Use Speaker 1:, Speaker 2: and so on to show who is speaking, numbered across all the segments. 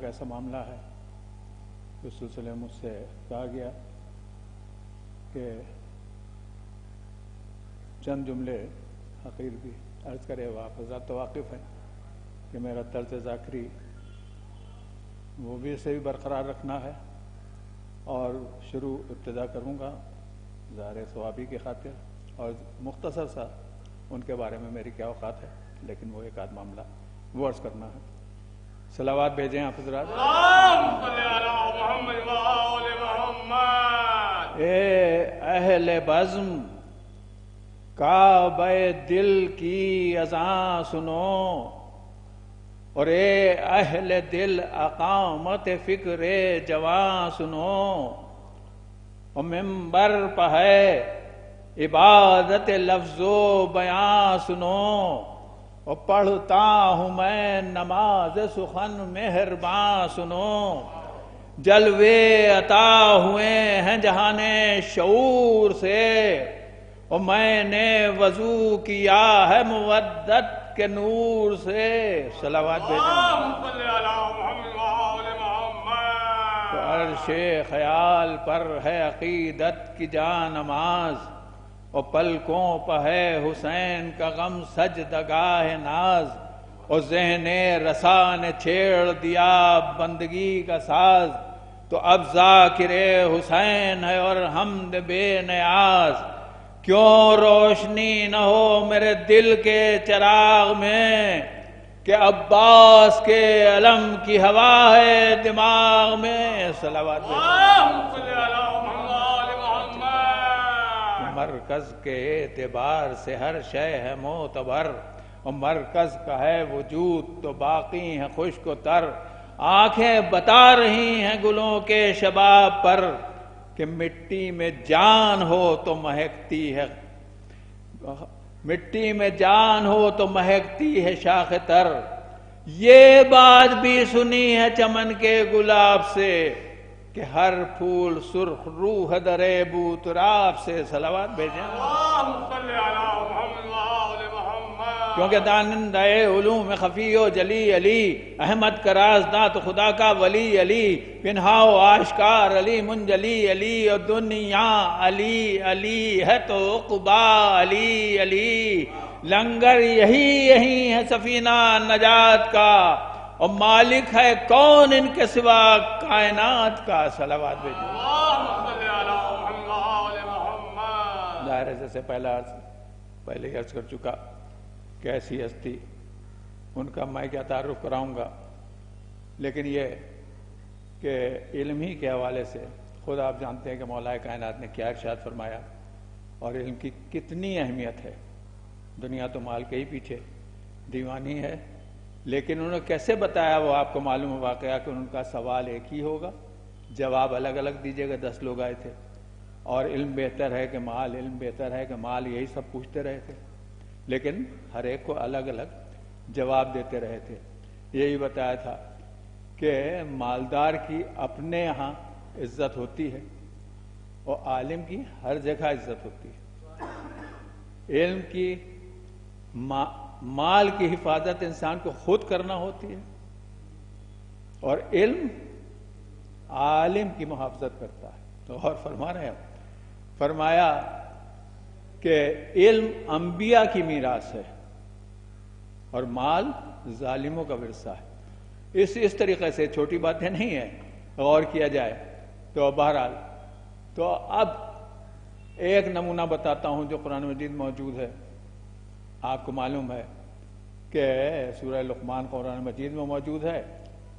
Speaker 1: کا ایسا معاملہ ہے، اس سلسلے میں مجھ سے کہا گیا کہ چند جملے حقیر بھی عرض کرے۔ آپ حضرات تو واقف ہیں کہ میرا طرز ذاکری وہ بھی اسے بھی برقرار رکھنا ہے، اور ابتدا کروں گا ظاہر ثوابی کی خاطر، اور مختصر سا ان کے بارے میں میری کیا اوقات ہے، لیکن وہ ایک آدھ معاملہ وہ عرض کرنا ہے۔ صلوات بھیجیں آپ حضرات۔ اے اہل بزم کعبہ دل کی اذان سنو، اور اے اہل دل اقامت فکر جواں سنو، اور ممبر پہ ہے عبادت لفظ و بیان سنو، اور پڑھتا ہوں میں نماز سخن مہرباں سنو، جلوے عطا ہوئے ہیں جہان شعور سے، اور میں نے وضو کیا ہے مودت کے نور سے۔ صلوات بھیجیں۔ تو عرش خیال پر ہے عقیدت کی جان نماز، اور پلکوں پہ ہے حسین کا غم سجدگاہ ناز، اور ذہن رسا نے چھیڑ دیا بندگی کا ساز، تو اب ذاکر حسین ہے اور حمد بے نیاز، کیوں روشنی نہ ہو میرے دل کے چراغ میں، کہ عباس کے علم کی ہوا ہے دماغ میں۔ صلوات مرکز کے اعتبار سے ہر شے ہے معتبر، اور مرکز کا ہے وجود تو باقی ہے خشک و تر، آنکھیں بتا رہی ہیں گلوں کے شباب پر، کہ مٹی میں جان ہو تو مہکتی ہے، مٹی میں جان ہو تو مہکتی ہے شاخ تر، یہ بات بھی سنی ہے چمن کے گلاب سے، کہ ہر پھول سرخ روح درے بوتراب سے۔ صلوات بھیجیں۔ کیونکہ دانندہ علوم خفی و جلی علی، احمد کا رازداں تو خدا کا ولی علی، پنہا و آشکار علی منجلی علی، اور دنیا علی علی ہے تو عقبا علی علی، لنگر یہی ہے سفینہ نجات کا، اور مالک ہے کون ان کے سوا کائنات کا۔ صلوات بھیجیں۔ ظاہر ہے جیسے پہلے عرض کر چکا کہ ایسی ہستی ان کا میں کیا تعارف کراؤں گا، لیکن یہ کہ علم ہی کے حوالے سے خود آپ جانتے ہیں کہ مولا کائنات نے کیا ارشاد فرمایا، اور علم کی کتنی اہمیت ہے۔ دنیا تو مال کے ہی پیچھے دیوانی ہے، لیکن انہوں نے کیسے بتایا وہ آپ کو معلوم ہے واقعہ کہ ان کا سوال ایک ہی ہوگا، جواب الگ الگ دیجیے گا۔ 10 لوگ آئے تھے، اور علم بہتر ہے کہ مال، علم بہتر ہے کہ مال، یہی سب پوچھتے رہے تھے، لیکن ہر ایک کو الگ الگ جواب دیتے رہے تھے۔ یہی بتایا تھا کہ مالدار کی اپنے ہاں عزت ہوتی ہے، اور عالم کی ہر جگہ عزت ہوتی ہے۔ علم کی مال کی حفاظت انسان کو خود کرنا ہوتی ہے، اور علم عالم کی محافظت کرتا ہے۔ تو اور فرما رہے ہیں، فرمایا کہ علم انبیاء کی میراث ہے، اور مال ظالموں کا ورثہ ہے۔ اس طریقے سے چھوٹی باتیں نہیں ہیں، غور کیا جائے تو بہرحال۔ تو اب ایک نمونہ بتاتا ہوں جو قرآن مجید موجود ہے۔ آپ کو معلوم ہے کہ سورہ لقمان قرآن مجید میں موجود ہے،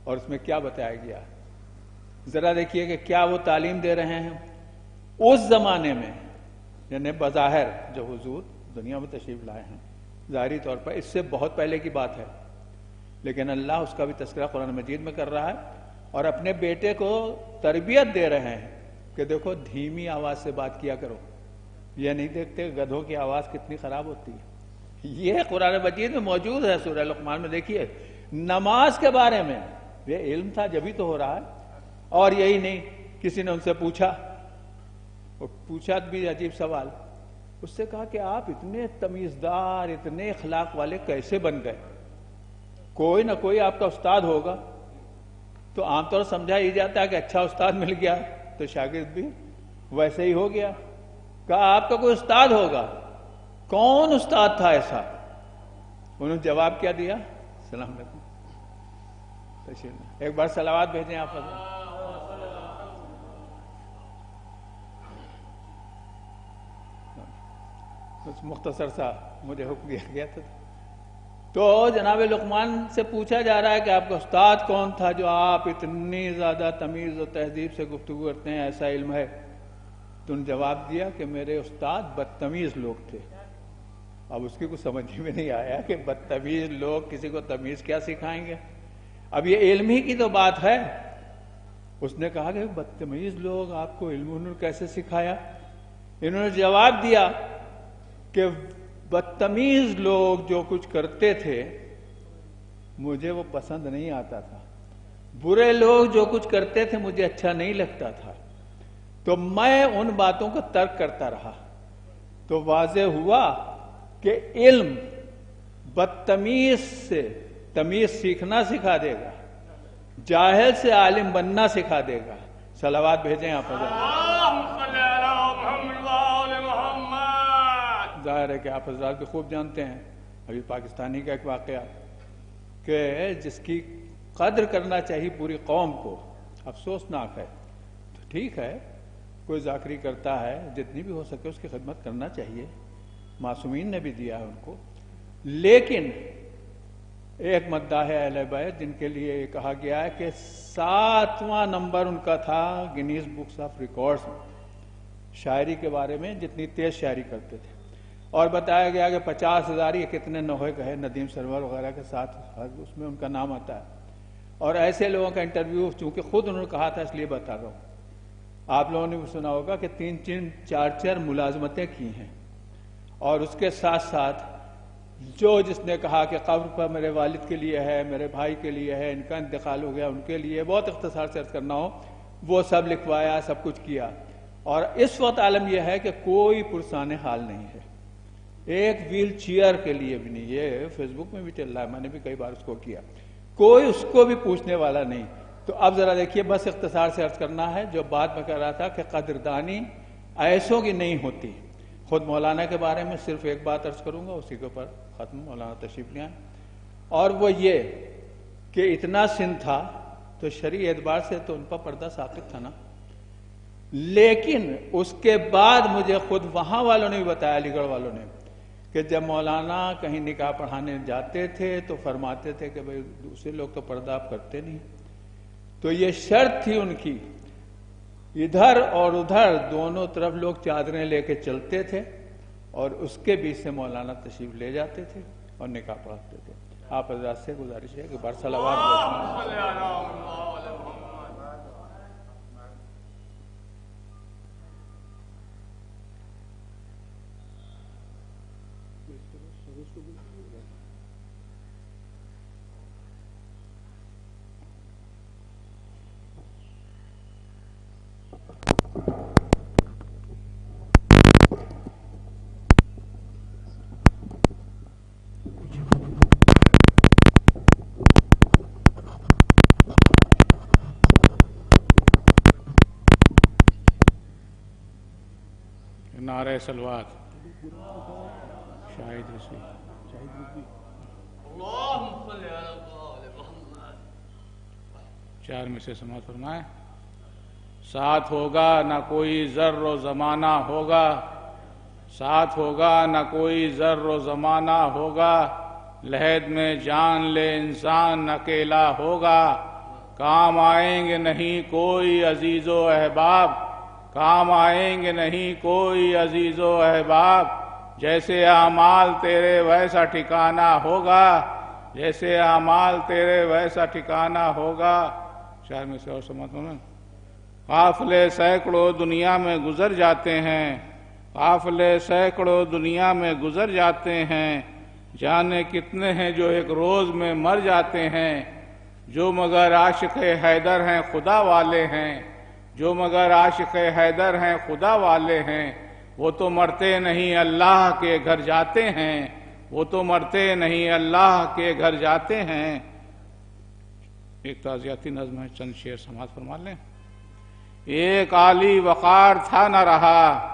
Speaker 1: اور اس میں کیا بتایا گیا ہے۔ ذرا دیکھیے کہ کیا وہ تعلیم دے رہے ہیں اس زمانے میں، یعنی بظاہر جو حضور دنیا میں تشریف لائے ہیں، ظاہری طور پر اس سے بہت پہلے کی بات ہے، لیکن اللہ اس کا بھی تذکرہ قرآن مجید میں کر رہا ہے، اور اپنے بیٹے کو تربیت دے رہے ہیں کہ دیکھو دھیمی آواز سے بات کیا کرو، یہ نہیں دیکھتے گدھوں کی آواز کتنی خراب ہوتی ہے۔ یہ قرآن مجید میں موجود ہے سورہ لقمان میں۔ دیکھیے نماز کے بارے میں یہ علم تھا جبھی تو ہو رہا ہے، اور یہی نہیں، کسی نے ان سے پوچھا، اور پوچھا بھی عجیب سوال، اس سے کہا کہ آپ اتنے تمیزدار، اتنے اخلاق والے کیسے بن گئے؟ کوئی نہ کوئی آپ کا استاد ہوگا۔ تو عام طور سمجھا ہی جاتا ہے کہ اچھا استاد مل گیا تو شاگرد بھی ویسے ہی ہو گیا. کہا آپ کا کوئی استاد ہوگا. کون استاد تھا ایسا؟ انہوں نے جواب کیا دیا؟ السلام علیکم. ایک بار صلوات بھیجیں آپ حضرت. مختصر سا مجھے حکم دیا گیا تھا. تو جناب لقمان سے پوچھا جا رہا ہے کہ آپ کا استاد کون تھا جو آپ اتنی زیادہ تمیز و تہذیب سے گفتگو کرتے ہیں، ایسا علم ہے؟ تو انہوں نے جواب دیا کہ میرے استاد بدتمیز لوگ تھے. اب اس کی کچھ سمجھ میں نہیں آیا کہ بدتمیز لوگ کسی کو تمیز کیا سکھائیں گے. اب یہ علم ہی کی تو بات ہے. اس نے کہا کہ بدتمیز لوگ آپ کو علم انہوں نے کیسے سکھایا؟ انہوں نے جواب دیا کہ بدتمیز لوگ جو کچھ کرتے تھے مجھے وہ پسند نہیں آتا تھا. برے لوگ جو کچھ کرتے تھے مجھے اچھا نہیں لگتا تھا. تو میں ان باتوں کو ترک کرتا رہا. تو واضح ہوا کہ علم بدتمیز سے تمیز سیکھنا سکھا دے گا، جاہل سے عالم بننا سکھا دے گا. صلوات بھیجیں آپ حضرات. ظاہر ہے کہ آپ حضرات بھی خوب جانتے ہیں ابھی پاکستانی کا ایک واقعہ کہ جس کی قدر کرنا چاہیے پوری قوم کو، افسوسناک ہے. تو ٹھیک ہے، کوئی ذاکری کرتا ہے، جتنی بھی ہو سکے اس کی خدمت کرنا چاہیے، معصومین نے بھی دیا ہے ان کو. لیکن ایک مداح اہل بیت جن کے لیے یہ کہا گیا ہے کہ 7واں نمبر ان کا تھا گنیز بکس آف ریکارڈز میں شاعری کے بارے میں، جتنی تیز شاعری کرتے تھے. اور بتایا گیا کہ 50,000 یہ کتنے نوحے کہے ندیم سرور وغیرہ کے ساتھ اس میں ان کا نام آتا ہے. اور ایسے لوگوں کا انٹرویو چونکہ خود انہوں نے کہا تھا اس لیے بتا رہا ہوں. آپ لوگوں نے بھی سنا ہوگا کہ 3 4 ملازمتیں کی ہیں. اور اس کے ساتھ ساتھ جس نے کہا کہ قبر پر میرے والد کے لیے ہے، میرے بھائی کے لیے ہے، ان کا انتقال ہو گیا ان کے لیے، بہت اختصار سے عرض کرنا ہو، وہ سب لکھوایا، سب کچھ کیا. اور اس وقت عالم یہ ہے کہ کوئی پرسان حال نہیں ہے، ایک ویل چیئر کے لیے بھی نہیں. یہ فیس بک میں بھی چل رہا ہے، میں نے بھی کئی بار اس کو کیا، کوئی اس کو بھی پوچھنے والا نہیں. تو اب ذرا دیکھیے، بس اختصار سے عرض کرنا ہے جو بات میں کہہ رہا تھا کہ قدردانی ایسوں کی نہیں ہوتی. خود مولانا کے بارے میں صرف ایک بات عرض کروں گا، اسی کے اوپر ختم. مولانا تشریف لے آئیں. اور وہ یہ کہ اتنا سن تھا تو شرعی اعتبار سے تو ان پر پردہ ساقط تھا نا. لیکن اس کے بعد مجھے خود وہاں والوں نے بھی بتایا، علی گڑھ والوں نے، کہ جب مولانا کہیں نکاح پڑھانے جاتے تھے تو فرماتے تھے کہ بھئی دوسرے لوگ تو پردہ آپ کرتے نہیں. تو یہ شرط تھی ان کی، ادھر اور ادھر دونوں طرف لوگ چادریں لے کے چلتے تھے اور اس کے بیچ سے مولانا تشریف لے جاتے تھے اور نکاح پڑھاتے تھے. آپ حضرات سے گزارش ہے کہ بار صلوات
Speaker 2: نعرہ سلوات. شاہد رسول چار میں سے سماعت فرمائے. ساتھ ہوگا نہ کوئی ذر و زمانہ ہوگا، ساتھ ہوگا نہ کوئی ذر و زمانہ ہوگا، لحد میں جان لے انسان اکیلا ہوگا. کام آئیں گے نہیں کوئی عزیز و احباب، کام آئیں گے نہیں کوئی عزیز و احباب، جیسے اعمال تیرے ویسا ٹھکانہ ہوگا، جیسے اعمال تیرے ویسا ٹھکانہ ہوگا. شاعر میں سے اور سماعت ہونا. قافلے سینکڑوں دنیا میں گزر جاتے ہیں، قافلے سینکڑوں دنیا میں گزر جاتے ہیں، جانے کتنے ہیں جو ایک روز میں مر جاتے ہیں. جو مگر عاشق حیدر ہیں خدا والے ہیں، جو مگر عاشق حیدر ہیں خدا والے ہیں، وہ تو مرتے نہیں اللہ کے گھر جاتے ہیں، وہ تو مرتے نہیں اللہ کے گھر جاتے ہیں. ایک تعزیتی نظم ہے، چند شعر سماعت فرما لیں۔ ایک عالی وقار تھا نہ رہا،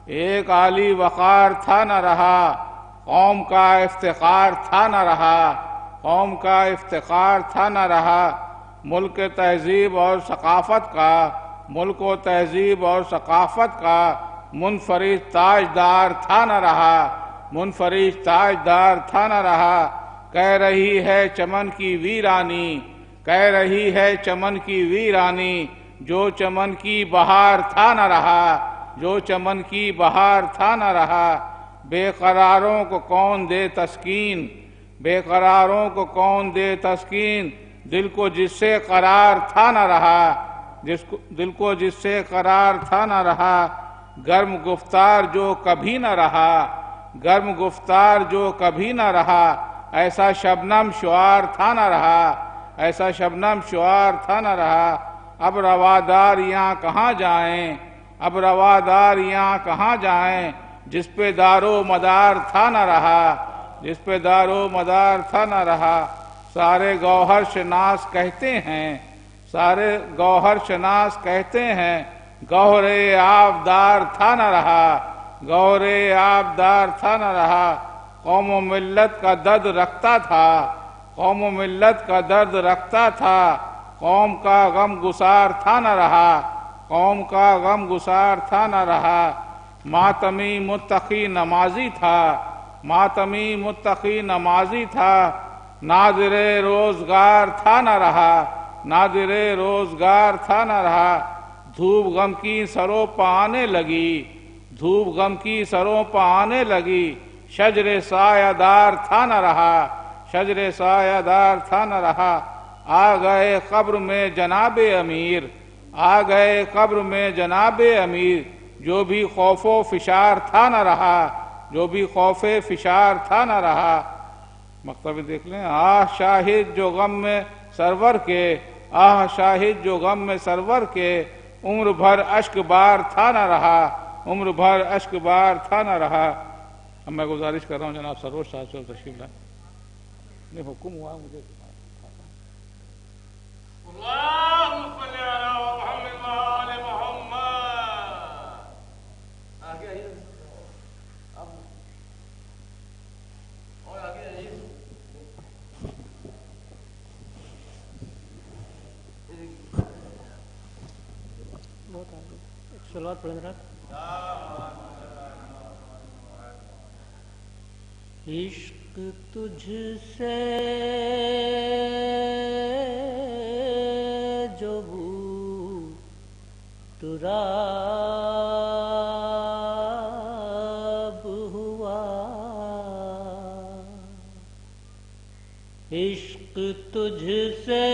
Speaker 2: ایک عالی وقار تھا نہ رہا، قوم کا افتخار تھا نہ رہا، قوم کا افتخار تھا نہ رہا، ملک تہذیب اور ثقافت کا، ملک و تہذیب اور ثقافت کا منفرد تاجدار تھا نہ رہا، منفرد تاجدار تھا نہ رہا۔ کہہ رہی ہے چمن کی ویرانی، کہہ رہی ہے چمن کی ویرانی، جو چمن کی بہار تھا نہ رہا، جو چمن کی بہار تھا نہ رہا۔ بے قراروں کو کون دے تسکین، بے قراروں کو کون دے تسکین، دل کو جس سے قرار تھا نہ رہا، دل کو جس سے قرار تھا نہ رہا۔ گرم گفتار جو کبھی نہ رہا، گرم گفتار جو کبھی نہ رہا، ایسا شبنم شعار تھا نہ رہا، ایسا شبنم شعار تھا نہ رہا۔ اب رواداریاں کہاں جائیں، اب رواداریاں کہاں جائیں، جس پہ دار و مدار تھا نہ رہا، جس پہ دار و مدار تھا نہ رہا۔ سارے گوہر شناس کہتے ہیں، سارے گوہر شناس کہتے ہیں، گوہر آبدار تھا نہ رہا، گوہر آبدار تھا نہ رہا۔ قوم و ملت کا درد رکھتا تھا، قوم و ملت کا درد رکھتا تھا، قوم کا غم گسار تھا نہ رہا، قوم کا غم گسار تھا نہ رہا۔ ماتمی متقی نمازی تھا، ماتمی متقی نمازی تھا، ناظر روزگار تھا نہ رہا، ناظر روزگار تھا نہ رہا۔ دھوپ غم کی سروں پہ آنے لگی، دھوپ غم کی سروں پہ آنے لگی، شجر سایہ دار تھا نہ رہا، شجر سایہ دار تھا نہ رہا۔ آ گئے قبر میں جناب امیر، آ گئے قبر میں جناب امیر، جو بھی خوف و فشار تھا نہ رہا، جو بھی خوف فشار تھا نہ رہا۔ مقتبہ دیکھ لیں۔ آہ شاہد جو غم میں سرور کے، آہ شاہد جو غم میں سرور کے، عمر بھر اشک بار تھا نہ رہا، عمر بھر اشک بار تھا نہ رہا۔ اب میں گزارش کر رہا ہوں جناب سروج صاحب سے تشریف لائیں۔ نہیں حکم ہوا مجھے۔
Speaker 3: اللهم صل على محمد وآل محمد۔ آگے آئیے اب اور آگے آئیے۔ بہت آگے ایک صلوات پڑھیں ذرا۔ عشق تجھ سے جو تراب ہوا، عشق تجھ سے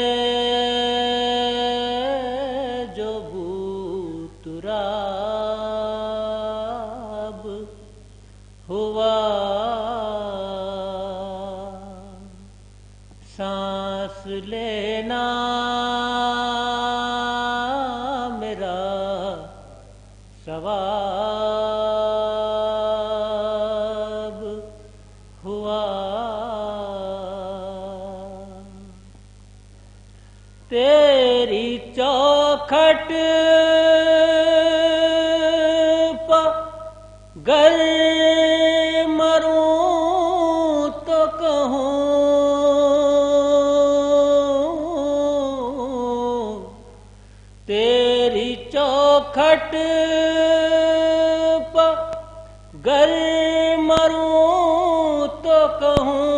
Speaker 3: جو تراب ہوا، سانس لینا میرا ثواب ہوا، تیری چوکھٹ پہ گر مروں تو کہوں تیری چوکھٹ پہ گر مروں تو کہوں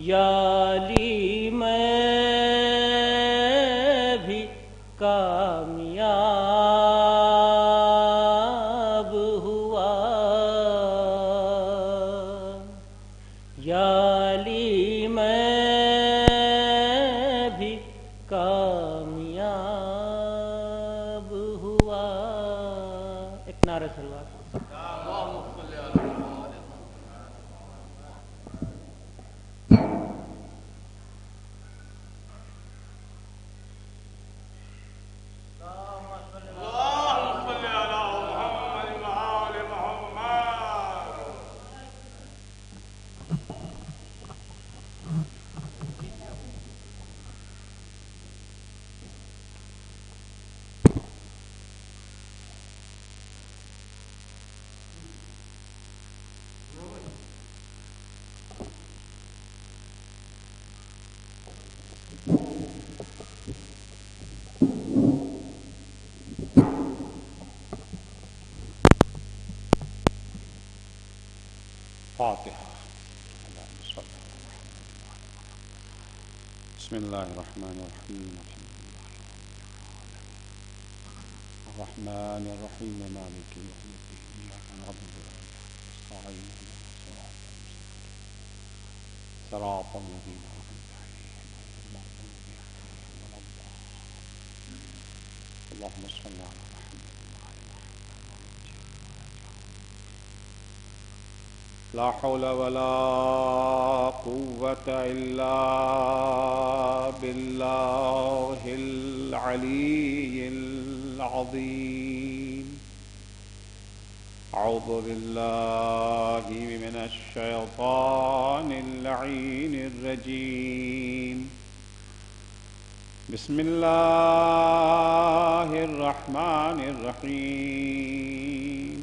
Speaker 3: یا علی میں بھی کامیاب ہوا، یا علی میں بھی کامیاب ہوا۔ ایک نعرہ صلوات۔
Speaker 2: الفاتحة. بسم الله الرحمن الرحيم. الرحمن الرحيم مالك يوم الدين إياك نعبد وإياك نستعين صراط الذين أنعمت عليهم غير المغضوب عليهم ولا الضالين. اللهم صل على محمد وعلى محمد. لا حول ولا قوة إلا بالله العلي العظيم. أعوذ بالله من الشيطان اللعين الرجيم. بسم الله الرحمن الرحيم.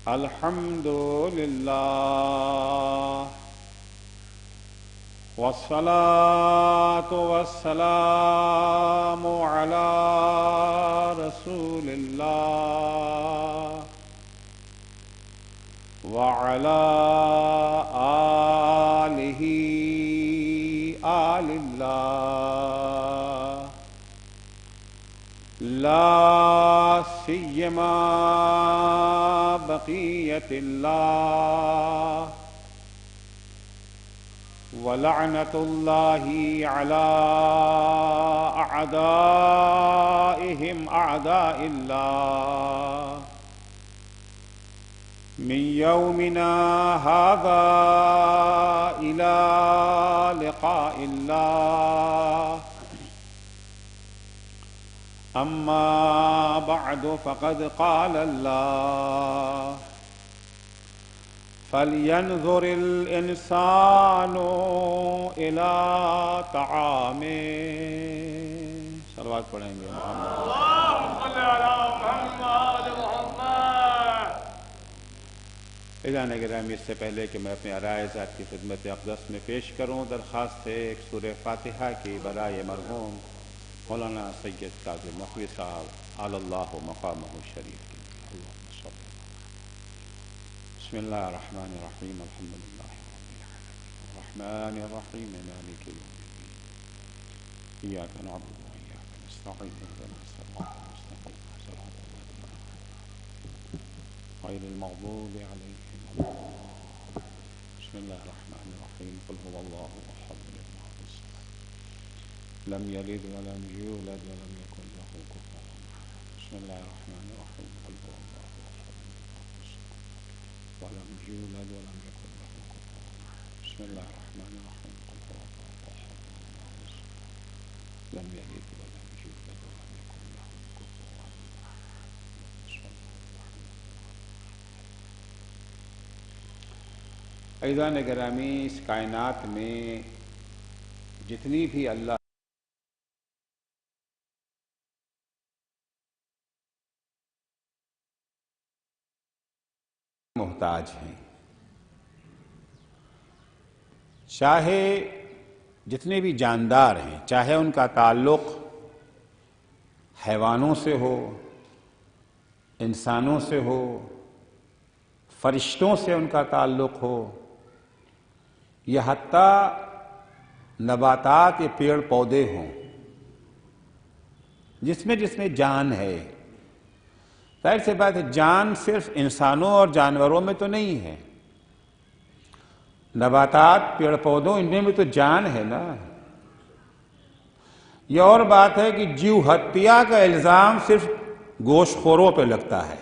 Speaker 2: الحمد لله والصلاة والسلام على رسول الله وعلى آله آل الله لا سيما بقية الله ولعنة الله على أعدائهم أعداء الله من يومنا هذا إلى لقاء الله. أما بعد فقد قال الله فلينظر الإنسان إلى طعامه. صلوات پڑھیں گے. اللهم صل على محمد محمد. اذان گرامی، اس سے پہلے کہ میں اپنے عرائض آپ کی خدمت اقدس میں پیش کروں، درخواست ہے ایک سورہ فاتحہ کی برائے مرحوم مولانا سید کاظم مخوی صاحب علی اللہ مقامہ الشریف کی. بسم اللہ الرحمن الرحیم. الحمد للہ رب العالمین الرحمن الرحیم مالک یوم الدین ایاک نعبد و ایاک نستعین اهدنا الصراط المستقیم صراط الذین غیر المغضوب علیہم ولا الضالین. بسم اللہ الرحمن الرحیم. قل هو اللہ احد الله الصمد لم يلد ولم يولد ولم يكن له كفوا احد. بسم اللہ الرحمن الرحیم. قل هو اللہ احد الله الصمد ولم يولد ولم يكن له كفوا احد. بسم الله الرحمن الرحيم. قل هو الله احد الله الصمد لم يلد ولم يولد ولم يكن له كفوا احد. عزیزان گرامی، اس کائنات میں جتنی بھی اللہ محتاج ہیں، چاہے جتنے بھی جاندار ہیں، چاہے ان کا تعلق حیوانوں سے ہو، انسانوں سے ہو، فرشتوں سے ان کا تعلق ہو، یا حتیٰ نباتات یا پیڑ پودے ہوں، جس میں جان ہے. ظاہر سی بات ہے، جان صرف انسانوں اور جانوروں میں تو نہیں ہے، نباتات پیڑ پودوں ان میں تو جان ہے نا. یہ اور بات ہے کہ جیو ہتیا کا الزام صرف گوشت خوروں پہ لگتا ہے.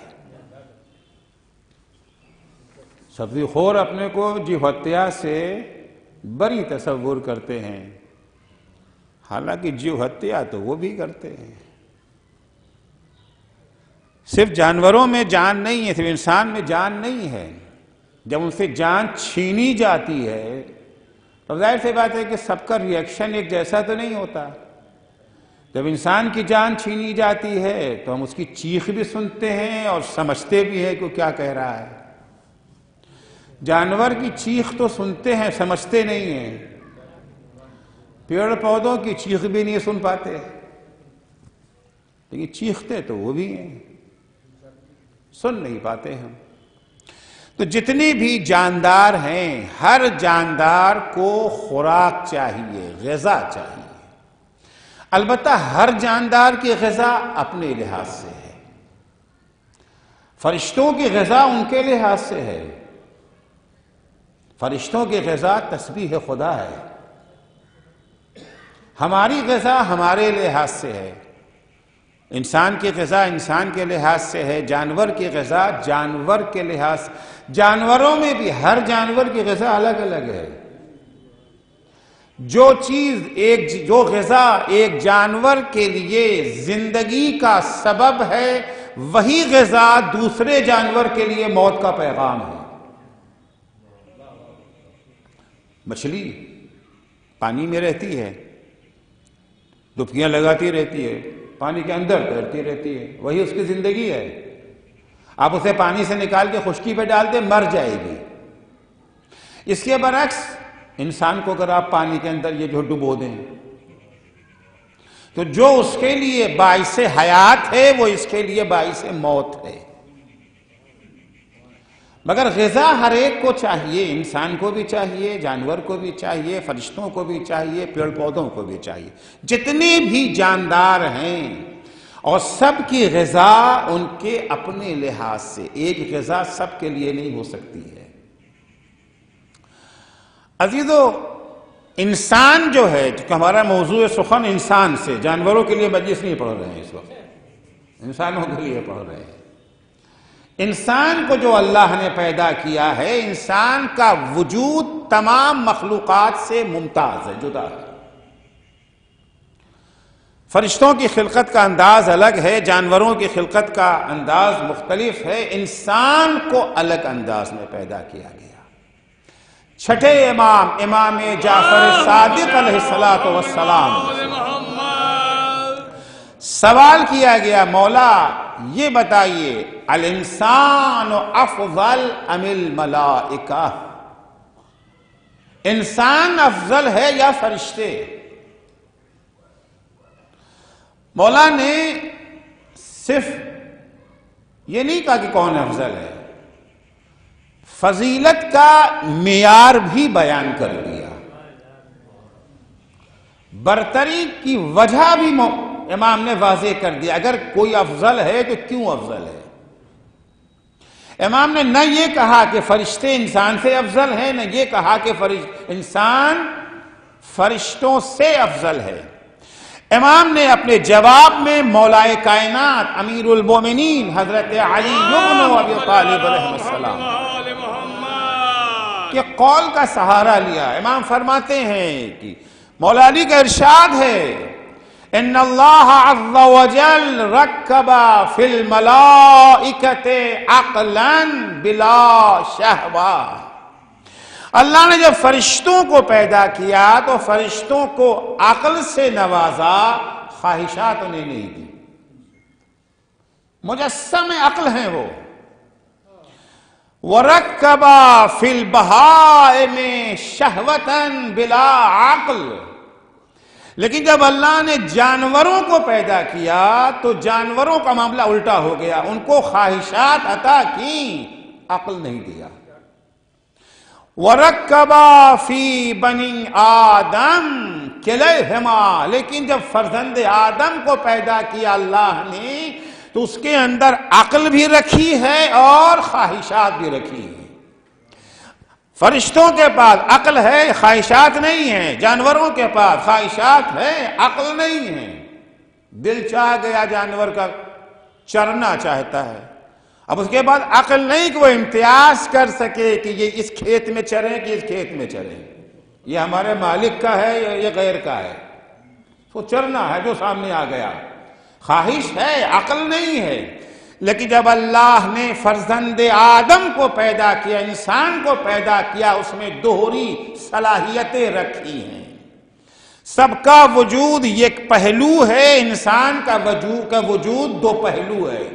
Speaker 2: سبزی خور اپنے کو جیو ہتیا سے بری تصور کرتے ہیں، حالانکہ جیو ہتیا تو وہ بھی کرتے ہیں. صرف جانوروں میں جان نہیں ہے، صرف انسان میں جان نہیں ہے. جب ان سے جان چھینی جاتی ہے تو ظاہر سی بات ہے کہ سب کا ریئیکشن ایک جیسا تو نہیں ہوتا. جب انسان کی جان چھینی جاتی ہے تو ہم اس کی چیخ بھی سنتے ہیں اور سمجھتے بھی ہیں کہ کیا کہہ رہا ہے. جانور کی چیخ تو سنتے ہیں، سمجھتے نہیں ہیں. پیڑ پودوں کی چیخ بھی نہیں سن پاتے، لیکن چیختے تو وہ بھی ہیں، سن نہیں پاتے ہم.
Speaker 4: تو جتنی بھی جاندار ہیں ہر جاندار کو خوراک چاہیے، غذا چاہیے۔ البتہ ہر جاندار کی غذا اپنے لحاظ سے ہے۔ فرشتوں کی غذا ان کے لحاظ سے ہے، فرشتوں کی غذا تسبیح خدا ہے، ہماری غذا ہمارے لحاظ سے ہے، انسان کی غذا انسان کے لحاظ سے ہے، جانور کی غذا جانور کے لحاظ، جانوروں میں بھی ہر جانور کی غذا الگ الگ ہے۔ جو غذا ایک جانور کے لیے زندگی کا سبب ہے، وہی غذا دوسرے جانور کے لیے موت کا پیغام ہے۔ مچھلی پانی میں رہتی ہے، ڈبکیاں لگاتی رہتی ہے، پانی کے اندر تیرتی رہتی ہے، وہی اس کی زندگی ہے۔ آپ اسے پانی سے نکال کے خشکی پہ ڈال دیں، مر جائے گی۔ اس کے برعکس انسان کو اگر آپ پانی کے اندر یہ جو ڈبو دیں تو جو اس کے لیے باعث حیات ہے وہ اس کے لیے باعث موت ہے۔ مگر غذا ہر ایک کو چاہیے، انسان کو بھی چاہیے، جانور کو بھی چاہیے، فرشتوں کو بھی چاہیے، پیڑ پودوں کو بھی چاہیے، جتنے بھی جاندار ہیں، اور سب کی غذا ان کے اپنے لحاظ سے، ایک غذا سب کے لیے نہیں ہو سکتی ہے۔ عزیزو، انسان جو ہے، کیونکہ ہمارا موضوع سخن انسان سے، جانوروں کے لیے مجلس نہیں پڑھ رہے ہیں اس وقت، انسانوں کے لیے پڑھ رہے ہیں۔ انسان کو جو اللہ نے پیدا کیا ہے، انسان کا وجود تمام مخلوقات سے ممتاز ہے، جدا ہے۔ فرشتوں کی خلقت کا انداز الگ ہے، جانوروں کی خلقت کا انداز مختلف ہے، انسان کو الگ انداز میں پیدا کیا گیا۔ چھٹے امام جعفر صادق علیہ السلام سوال کیا گیا، مولا یہ بتائیے الانسان افضل ام الملائکہ، انسان افضل ہے یا فرشتے؟ مولا نے صرف یہ نہیں کہا کہ کون افضل ہے، فضیلت کا معیار بھی بیان کر دیا، برتری کی وجہ بھی امام نے واضح کر دیا۔ اگر کوئی افضل ہے تو کیوں افضل ہے؟ امام نے نہ یہ کہا کہ فرشتے انسان سے افضل ہیں، نہ یہ کہا کہ انسان فرشتوں سے افضل ہے۔ امام نے اپنے جواب میں مولا کائنات امیر المومنین حضرت علی بن ابی طالب علیہ السلام کے قول کا سہارا لیا۔ امام فرماتے ہیں کہ مولا علی کا ارشاد ہے، ان اللہ عز وجل رکب فی الملائکۃ عقلا بلا شہوہ، اللہ نے جب فرشتوں کو پیدا کیا تو فرشتوں کو عقل سے نوازا، خواہشات انہیں نہیں دی، مجسم عقل ہیں وہ۔ وَرَكَّبَ فِي الْبَهَائِمِ شَهْوَةً بِلَا عَقْلٍ، لیکن جب اللہ نے جانوروں کو پیدا کیا تو جانوروں کا معاملہ الٹا ہو گیا، ان کو خواہشات عطا کی، عقل نہیں دیا۔ وَرَكَّبَ فِي بَنِي آدَمَ كِلَيْهِمَا، لیکن جب فرزند آدم کو پیدا کیا اللہ نے تو اس کے اندر عقل بھی رکھی ہے اور خواہشات بھی رکھی ہیں۔ فرشتوں کے پاس عقل ہے، خواہشات نہیں ہیں، جانوروں کے پاس خواہشات ہے، عقل نہیں ہے۔ دل چاہ گیا جانور کا، چرنا چاہتا ہے، اب اس کے بعد عقل نہیں کہ وہ امتیاز کر سکے کہ یہ اس کھیت میں چریں کہ اس کھیت میں چریں، یہ ہمارے مالک کا ہے یا یہ غیر کا ہے، وہ چرنا ہے جو سامنے آ گیا، خواہش ہے، عقل نہیں ہے۔ لیکن جب اللہ نے فرزند آدم کو پیدا کیا، انسان کو پیدا کیا، اس میں دوہری صلاحیتیں رکھی ہیں۔ سب کا وجود ایک پہلو ہے، انسان کا وجود دو پہلو ہے۔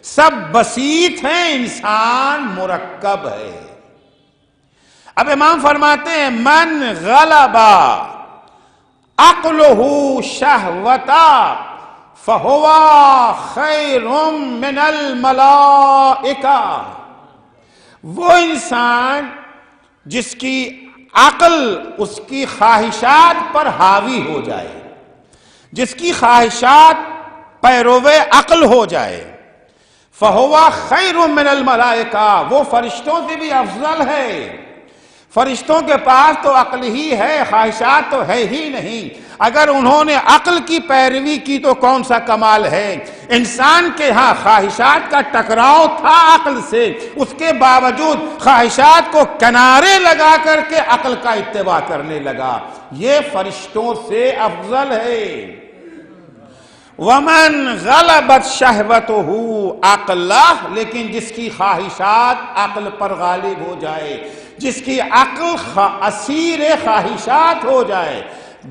Speaker 4: سب بسیط ہیں، انسان مرکب ہے۔ اب امام فرماتے ہیں من غلب عقلہ شہوتا فہوا خیر من الملائکہ، وہ انسان جس کی عقل اس کی خواہشات پر حاوی ہو جائے، جس کی خواہشات پیرو عقل ہو جائے، فَهُوَ خَيْرٌ مِّنَ الْمَلَائِكَةِ، وہ فرشتوں سے بھی افضل ہے۔ فرشتوں کے پاس تو عقل ہی ہے، خواہشات تو ہے ہی نہیں۔ اگر انہوں نے عقل کی پیروی کی تو کون سا کمال ہے۔ انسان کے ہاں خواہشات کا ٹکراؤ تھا عقل سے، اس کے باوجود خواہشات کو کنارے لگا کر کے عقل کا اتباع کرنے لگا، یہ فرشتوں سے افضل ہے۔ وَمَنْ غَلَبَتْ شَهْوَتُهُ عَقْلَهُ، لیکن جس کی خواہشات عقل پر غالب ہو جائے، جس کی عقل اسیر خواہشات ہو جائے،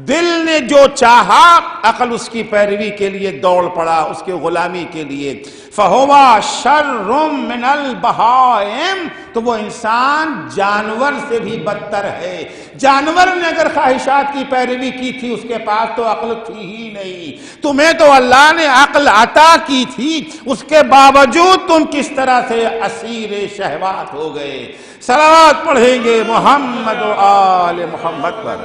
Speaker 4: دل نے جو چاہا عقل اس کی پیروی کے لیے دوڑ پڑا، اس کے غلامی کے لیے، فَهُوَ شَرٌّ مِّنَ الْبَهَائِمِ، تو وہ انسان جانور سے بھی بدتر ہے۔ جانور نے اگر خواہشات کی پیروی کی تھی، اس کے پاس تو عقل تھی ہی نہیں۔ تمہیں تو اللہ نے عقل عطا کی تھی، اس کے باوجود تم کس طرح سے اسیر شہوات ہو گئے۔ صلوات پڑھیں گے محمد و آل محمد پر۔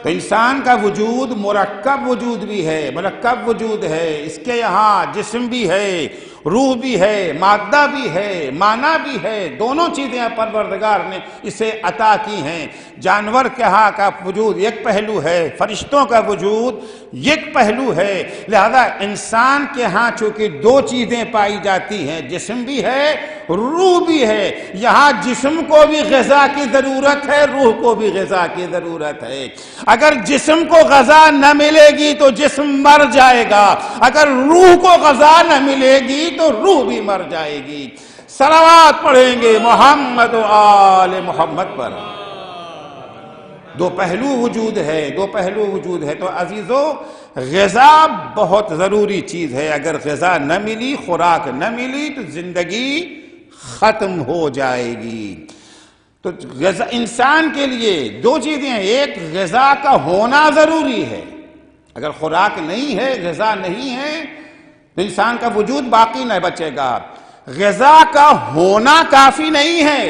Speaker 4: تو انسان کا وجود مرکب وجود بھی ہے، مرکب وجود ہے، اس کے یہاں جسم بھی ہے، روح بھی ہے، مادہ بھی ہے، معنی بھی ہے، دونوں چیزیں پروردگار نے اسے عطا کی ہیں۔ جانور کے ہاں کا وجود ایک پہلو ہے، فرشتوں کا وجود ایک پہلو ہے، لہذا انسان کے ہاں چونکہ دو چیزیں پائی جاتی ہیں، جسم بھی ہے، روح بھی ہے۔ یہاں جسم کو بھی غذا کی ضرورت ہے، روح کو بھی غذا کی ضرورت ہے۔ اگر جسم کو غذا نہ ملے گی تو جسم مر جائے گا، اگر روح کو غذا نہ ملے گی تو روح بھی مر جائے گی۔ صلوات پڑھیں گے محمد و آل محمد پر۔ دو پہلو وجود ہے، دو پہلو وجود ہے۔ تو عزیزو، غذا بہت ضروری چیز ہے۔ اگر غذا نہ ملی، خوراک نہ ملی تو زندگی ختم ہو جائے گی۔ تو غذا انسان کے لیے دو چیزیں ہیں، ایک غذا کا ہونا ضروری ہے۔ اگر خوراک نہیں ہے، غذا نہیں ہے تو انسان کا وجود باقی نہ بچے گا۔ غذا کا ہونا کافی نہیں ہے،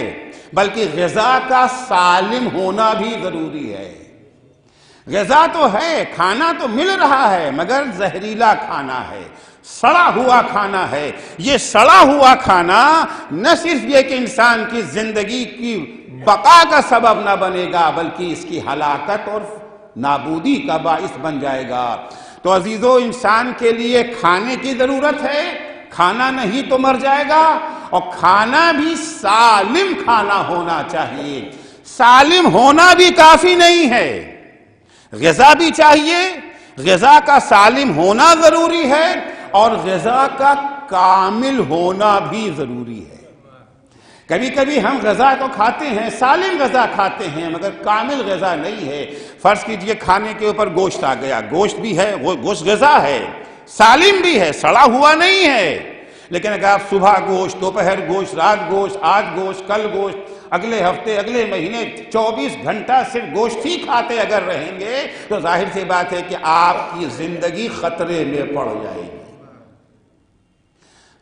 Speaker 4: بلکہ غذا کا سالم ہونا بھی ضروری ہے۔ غذا تو ہے، کھانا تو مل رہا ہے، مگر زہریلا کھانا ہے، سڑا ہوا کھانا ہے۔ یہ سڑا ہوا کھانا نہ صرف یہ کہ انسان کی زندگی کی بقا کا سبب نہ بنے گا، بلکہ اس کی ہلاکت اور نابودی کا باعث بن جائے گا۔ تو عزیزو، انسان کے لیے کھانے کی ضرورت ہے، کھانا نہیں تو مر جائے گا، اور کھانا بھی سالم کھانا ہونا چاہیے۔ سالم ہونا بھی کافی نہیں ہے، غذا بھی چاہیے، غذا کا سالم ہونا ضروری ہے، اور غذا کا کامل ہونا بھی ضروری ہے۔ کبھی کبھی ہم غذا تو کھاتے ہیں، سالم غذا کھاتے ہیں، مگر کامل غذا نہیں ہے۔ فرض کیجئے کھانے کے اوپر گوشت آ گیا، گوشت بھی ہے، گوشت غذا ہے، سالم بھی ہے، سڑا ہوا نہیں ہے۔ لیکن اگر آپ صبح گوشت، دوپہر گوشت، رات گوشت، آج گوشت، کل گوشت، اگلے ہفتے، اگلے مہینے 24 گھنٹہ صرف گوشت ہی کھاتے اگر رہیں گے تو ظاہر سی بات ہے کہ آپ کی زندگی خطرے میں پڑ جائے گی۔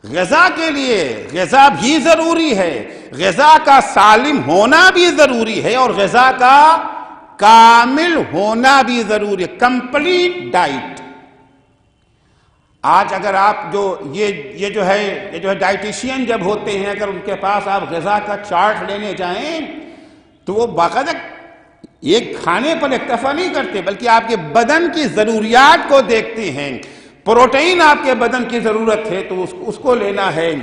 Speaker 4: غذا کے لیے غذا بھی ضروری ہے، غذا کا سالم ہونا بھی ضروری ہے، اور غذا کا کامل ہونا بھی ضروری ہے، کمپلیٹ ڈائٹ۔ آج اگر آپ یہ جو ہے ڈائٹیشین جب ہوتے ہیں، اگر ان کے پاس آپ غذا کا چارٹ لینے جائیں تو وہ باقاعدہ ایک کھانے پر اکتفا نہیں کرتے، بلکہ آپ کے بدن کی ضروریات کو دیکھتے ہیں۔ پروٹین آپ کے بدن کی ضرورت ہے تو اس کو لینا ہے۔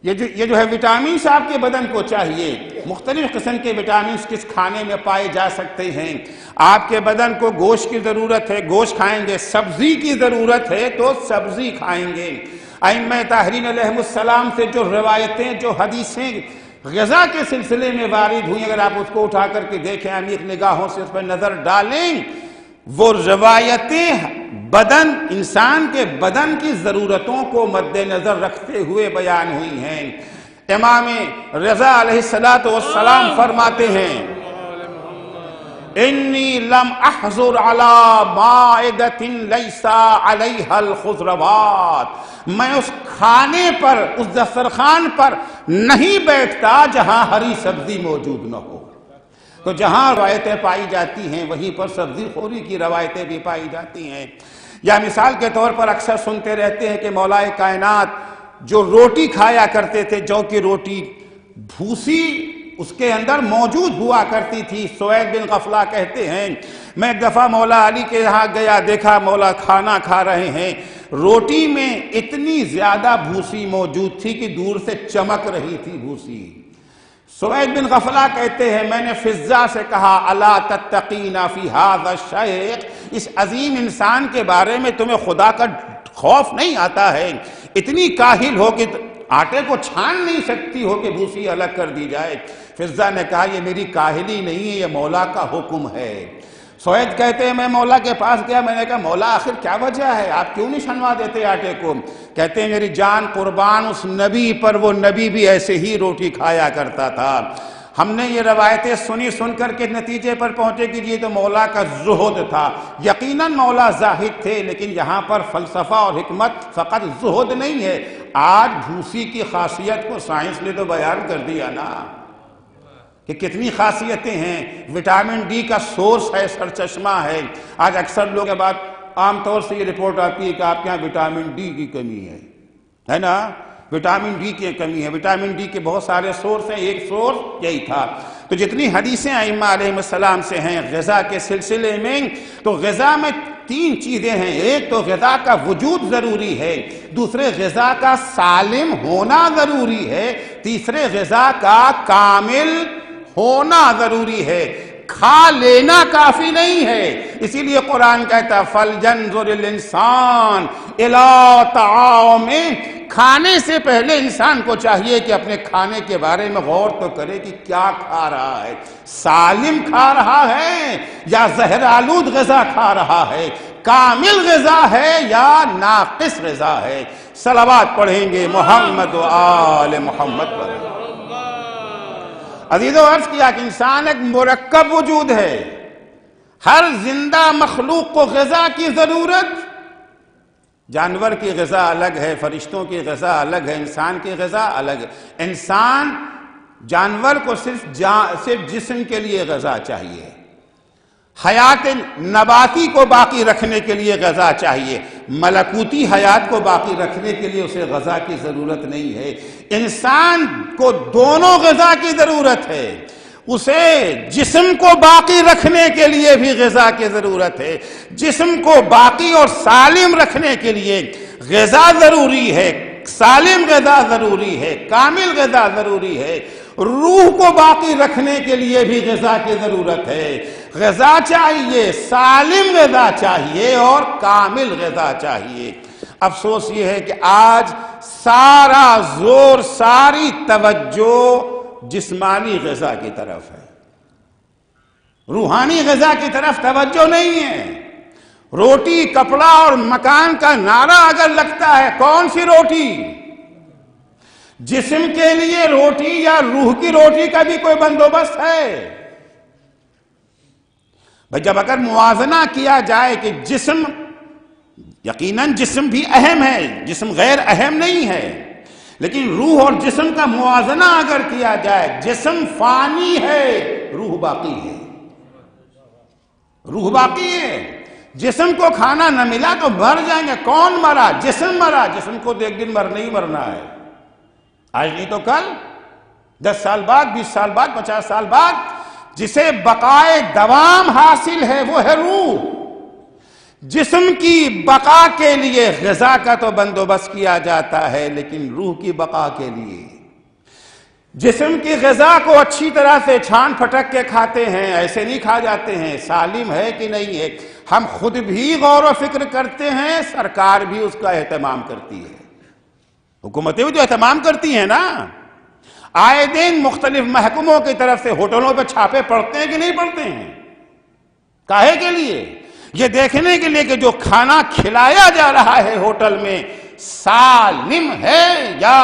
Speaker 4: یہ جو ہے وٹامنز آپ کے بدن کو چاہیے، مختلف قسم کے وٹامنز کس کھانے میں پائے جا سکتے ہیں۔ آپ کے بدن کو گوشت کی ضرورت ہے، گوشت کھائیں گے، سبزی کی ضرورت ہے تو سبزی کھائیں گے۔ ائمہ طاہرین علیہ السلام سے جو روایتیں، جو حدیثیں غذا کے سلسلے میں وارد ہوئی، اگر آپ اس کو اٹھا کر کے دیکھیں، عمیق نگاہوں سے اس پر نظر ڈالیں، وہ روایتیں انسان کے بدن کی ضرورتوں کو مد نظر رکھتے ہوئے بیان ہوئی ہیں۔ امام رضا علیہ السلام فرماتے ہیں، انی لم احضر علی مائدۃ لیس علیہا الخضروات، میں اس کھانے پر، اس دسترخوان پر نہیں بیٹھتا جہاں ہری سبزی موجود نہ ہو۔ تو جہاں روایتیں پائی جاتی ہیں وہیں پر سبزی خوری کی روایتیں بھی پائی جاتی ہیں۔ یا مثال کے طور پر اکثر سنتے رہتے ہیں کہ مولا کائنات جو روٹی کھایا کرتے تھے، جو کی روٹی، بھوسی اس کے اندر موجود ہوا کرتی تھی۔ سوید بن غفلہ کہتے ہیں میں ایک دفعہ مولا علی کے یہاں گیا، دیکھا مولا کھانا کھا رہے ہیں، روٹی میں اتنی زیادہ بھوسی موجود تھی کہ دور سے چمک رہی تھی بھوسی۔ سوید بن غفلہ کہتے ہیں میں نے فضہ سے کہا الا تتقین فی ھذا الشیخ، اس عظیم انسان کے بارے میں تمہیں خدا کا خوف نہیں آتا ہے؟ اتنی کاہل ہو کہ آٹے کو چھان نہیں سکتی ہو کہ بھوسی الگ کر دی جائے؟ فضہ نے کہا یہ میری کاہلی نہیں ہے، یہ مولا کا حکم ہے۔ سوید کہتے ہیں میں مولا کے پاس گیا، میں نے کہا مولا آخر کیا وجہ ہے، آپ کیوں نہیں چھنوا دیتے آٹے کو؟ کہتے ہیں میری جان قربان اس نبی پر، وہ نبی بھی ایسے ہی روٹی کھایا کرتا تھا۔ ہم نے یہ روایتیں سن کر کے نتیجے پر پہنچے کہ یہ تو مولا کا زہد تھا۔ یقیناً مولا زاہد تھے، لیکن یہاں پر فلسفہ اور حکمت فقط زہد نہیں ہے۔ آج بھوسی کی خاصیت کو سائنس نے تو بیان کر دیا نا کہ کتنی خاصیتیں ہیں۔ وٹامن ڈی کا سورس ہے، سرچشمہ ہے۔ آج اکثر لوگ کے بعد عام طور سے یہ رپورٹ آتی ہے کہ آپ کے یہاں وٹامن ڈی کی کمی ہے نا، وٹامن ڈی کی کمی ہے۔ وٹامن ڈی کے بہت سارے سورس ہیں، ایک سورس یہی تھا۔ تو جتنی حدیثیں ائمہ علیہ السلام سے ہیں غذا کے سلسلے میں، تو غذا میں 3 چیزیں ہیں۔ ایک تو غذا کا وجود ضروری ہے، دوسرے غذا کا سالم ہونا ضروری ہے، تیسرے غذا کا کامل ہونا ضروری ہے۔ کھا لینا کافی نہیں ہے، اسی لیے قرآن کہتا ہے فَلْيَنْظُرِ الْإِنسَانُ إِلَىٰ طَعَامِهِ، کھانے سے پہلے انسان کو چاہیے کہ اپنے کھانے کے بارے میں غور تو کرے کہ کیا کھا رہا ہے، سالم کھا رہا ہے یا زہر آلود غذا کھا رہا ہے، کامل غذا ہے یا ناقص غذا ہے۔ صلوات پڑھیں گے محمد و آل محمد پر۔ عزیزو عرض کیا کہ انسان ایک مرکب وجود ہے، ہر زندہ مخلوق کو غذا کی ضرورت، جانور کی غذا الگ ہے، فرشتوں کی غذا الگ ہے، انسان کی غذا الگ ہے۔ انسان جانور کو صرف جسم کے لیے غذا چاہیے، حیات نباتی کو باقی رکھنے کے لیے غذا چاہیے، ملکوتی حیات کو باقی رکھنے کے لیے اسے غذا کی ضرورت نہیں ہے۔ انسان کو دونوں غذا کی ضرورت ہے، اسے جسم کو باقی رکھنے کے لیے بھی غذا کی ضرورت ہے، جسم کو باقی اور سالم رکھنے کے لیے غذا ضروری ہے، سالم غذا ضروری ہے، کامل غذا ضروری ہے۔ روح کو باقی رکھنے کے لیے بھی غذا کی ضرورت ہے، غذا چاہیے، سالم غذا چاہیے اور کامل غذا چاہیے۔ افسوس یہ ہے کہ آج سارا زور، ساری توجہ جسمانی غذا کی طرف ہے، روحانی غذا کی طرف توجہ نہیں ہے۔ روٹی، کپڑا اور مکان کا نعرہ اگر لگتا ہے، کون سی روٹی؟ جسم کے لیے روٹی یا روح کی روٹی کا بھی کوئی بندوبست ہے؟ بھئی جب اگر موازنہ کیا جائے کہ جسم، یقیناً جسم بھی اہم ہے، جسم غیر اہم نہیں ہے، لیکن روح اور جسم کا موازنہ اگر کیا جائے، جسم فانی ہے، روح باقی ہے، روح باقی ہے۔ جسم کو کھانا نہ ملا تو مر جائیں گے۔ کون مرا؟ جسم مرا۔ جسم کو تو ایک دن مرنا ہی مرنا ہے، آج نہیں تو کل، 10 سال بعد، 20 سال بعد، 50 سال بعد۔ جسے بقائے دوام حاصل ہے وہ ہے روح۔ جسم کی بقا کے لیے غذا کا تو بندوبست کیا جاتا ہے، لیکن روح کی بقا کے لیے جسم کی غذا کو اچھی طرح سے چھان پھٹک کے کھاتے ہیں، ایسے نہیں کھا جاتے ہیں، سالم ہے کہ نہیں ہے۔ ہم خود بھی غور و فکر کرتے ہیں، سرکار بھی اس کا اہتمام کرتی ہے، حکومتیں بھی تو اہتمام کرتی ہیں نا۔ آئے دن مختلف محکموں کی طرف سے ہوٹلوں پہ چھاپے پڑتے ہیں کہ نہیں پڑتے ہیں؟ کاہے کے لیے؟ یہ دیکھنے کے لیے کہ جو کھانا کھلایا جا رہا ہے ہوٹل میں سالم ہے یا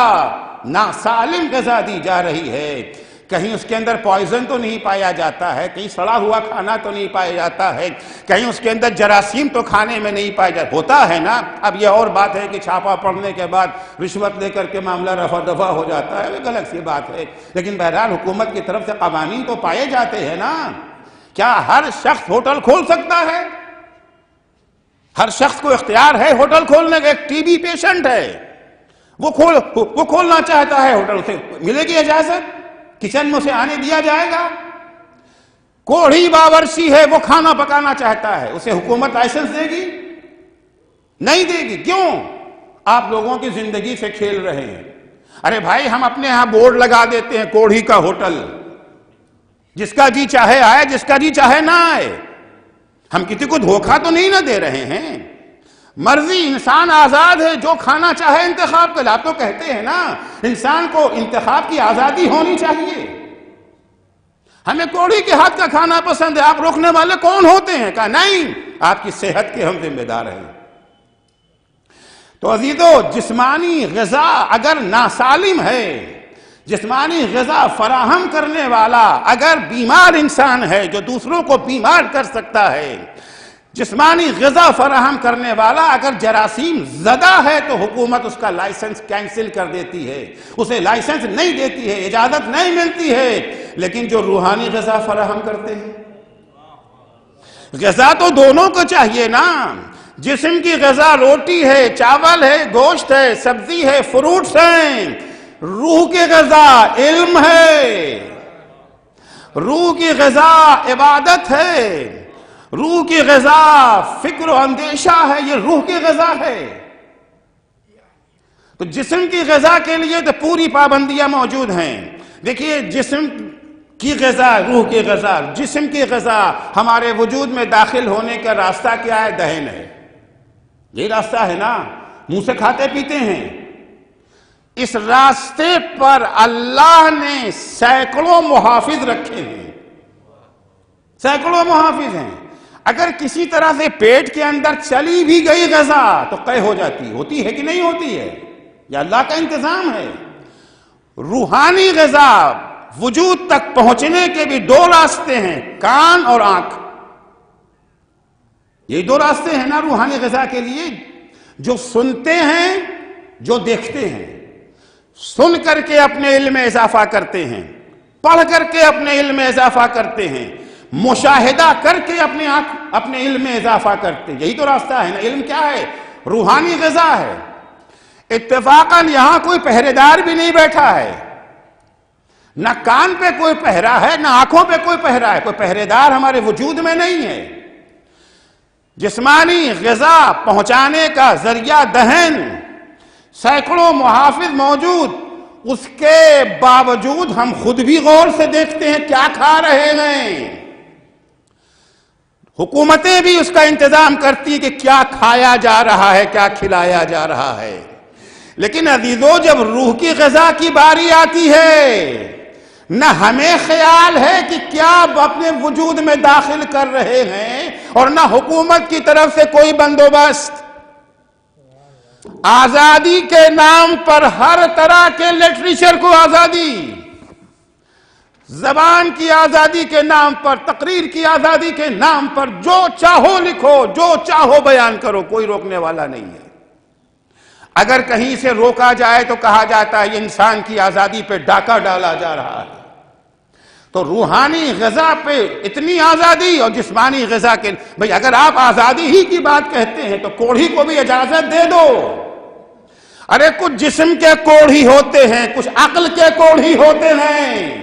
Speaker 4: ناسالم غذا دی جا رہی ہے۔ کہیں اس کے اندر پوائزن تو نہیں پایا جاتا ہے، کہیں سڑا ہوا کھانا تو نہیں پایا جاتا ہے، کہیں اس کے اندر جراثیم تو کھانے میں نہیں پایا جاتا ہوتا ہے نا۔ اب یہ اور بات ہے کہ چھاپا پڑنے کے بعد رشوت لے کر کے معاملہ رفع دفع ہو جاتا ہے، وہ غلط سی بات ہے، لیکن بہرحال حکومت کی طرف سے قوانین تو پائے جاتے ہیں نا۔ کیا ہر شخص ہوٹل کھول سکتا ہے؟ ہر شخص کو اختیار ہے ہوٹل کھولنے کا؟ ایک ٹی بی پیشنٹ ہے، وہ کھولنا چاہتا ہے ہوٹل، سے ملے گی اجازت؟ کچن میں اسے آنے دیا جائے گا؟ کوڑھی باورچی ہے، وہ کھانا پکانا چاہتا ہے، اسے حکومت لائسنس دے گی؟ نہیں دے گی۔ کیوں؟ آپ لوگوں کی زندگی سے کھیل رہے ہیں۔ ارے بھائی، ہم اپنے ہاں بورڈ لگا دیتے ہیں کوڑھی کا ہوٹل، جس کا جی چاہے آئے، جس کا جی چاہے نہ آئے۔ ہم کسی کو دھوکہ تو نہیں نہ دے رہے ہیں؟ مرضی، انسان آزاد ہے، جو کھانا چاہے انتخاب کر۔ آپ تو کہتے ہیں نا انسان کو انتخاب کی آزادی ہونی چاہیے۔ ہمیں کوڑھی کے ہاتھ کا کھانا پسند ہے، آپ روکنے والے کون ہوتے ہیں؟ کہا نہیں، آپ کی صحت کے ہم ذمہ دار ہیں۔ تو عزیزو، جسمانی غذا اگر ناسالم ہے، جسمانی غذا فراہم کرنے والا اگر بیمار انسان ہے جو دوسروں کو بیمار کر سکتا ہے، جسمانی غذا فراہم کرنے والا اگر جراثیم زدہ ہے، تو حکومت اس کا لائسنس کینسل کر دیتی ہے، اسے لائسنس نہیں دیتی ہے، اجازت نہیں ملتی ہے۔ لیکن جو روحانی غذا فراہم کرتے ہیں، غذا تو دونوں کو چاہیے نا۔ جسم کی غذا روٹی ہے، چاول ہے، گوشت ہے، سبزی ہے، فروٹس ہیں۔ روح کی غذا علم ہے، روح کی غذا عبادت ہے، روح کی غذا فکر و اندیشہ ہے، یہ روح کی غذا ہے۔ تو جسم کی غذا کے لیے تو پوری پابندیاں موجود ہیں۔ دیکھیے، جسم کی غذا، روح کی غذا، جسم کی غذا ہمارے وجود میں داخل ہونے کا راستہ کیا ہے؟ دہن ہے، یہ راستہ ہے نا، منہ سے کھاتے پیتے ہیں۔ اس راستے پر اللہ نے سینکڑوں محافظ رکھے ہیں، سینکڑوں محافظ ہیں۔ اگر کسی طرح سے پیٹ کے اندر چلی بھی گئی غذا تو قے ہو جاتی، ہوتی ہے کہ نہیں ہوتی ہے؟ یہ اللہ کا انتظام ہے۔ روحانی غذا وجود تک پہنچنے کے بھی دو راستے ہیں، کان اور آنکھ۔ یہ دو راستے ہیں نا روحانی غذا کے لیے، جو سنتے ہیں، جو دیکھتے ہیں۔ سن کر کے اپنے علم میں اضافہ کرتے ہیں، پڑھ کر کے اپنے علم میں اضافہ کرتے ہیں، مشاہدہ کر کے اپنے علم میں اضافہ کرتے ہیں۔ یہی تو راستہ ہے نا۔ علم کیا ہے؟ روحانی غذا ہے۔ اتفاقاً یہاں کوئی پہرے دار بھی نہیں بیٹھا ہے، نہ کان پہ کوئی پہرا ہے، نہ آنکھوں پہ کوئی پہرا ہے، کوئی پہرے دار ہمارے وجود میں نہیں ہے۔ جسمانی غذا پہنچانے کا ذریعہ دہن، سینکڑوں محافظ موجود، اس کے باوجود ہم خود بھی غور سے دیکھتے ہیں کیا کھا رہے ہیں۔ حکومتیں بھی اس کا انتظام کرتی ہیں کہ کیا کھایا جا رہا ہے، کیا کھلایا جا رہا ہے۔ لیکن عزیزو، جب روح کی غذا کی باری آتی ہے، نہ ہمیں خیال ہے کہ کیا اپنے وجود میں داخل کر رہے ہیں، اور نہ حکومت کی طرف سے کوئی بندوبست۔ آزادی کے نام پر ہر طرح کے لٹریچر کو آزادی، زبان کی آزادی کے نام پر، تقریر کی آزادی کے نام پر جو چاہو لکھو، جو چاہو بیان کرو، کوئی روکنے والا نہیں ہے۔ اگر کہیں سے روکا جائے تو کہا جاتا ہے یہ انسان کی آزادی پہ ڈاکہ ڈالا جا رہا ہے۔ تو روحانی غذا پہ اتنی آزادی، اور جسمانی غذا کے بھئی اگر آپ آزادی ہی کی بات کہتے ہیں تو کوڑھی کو بھی اجازت دے دو۔ ارے کچھ جسم کے کوڑھی ہوتے ہیں، کچھ عقل کے کوڑھی ہوتے ہیں۔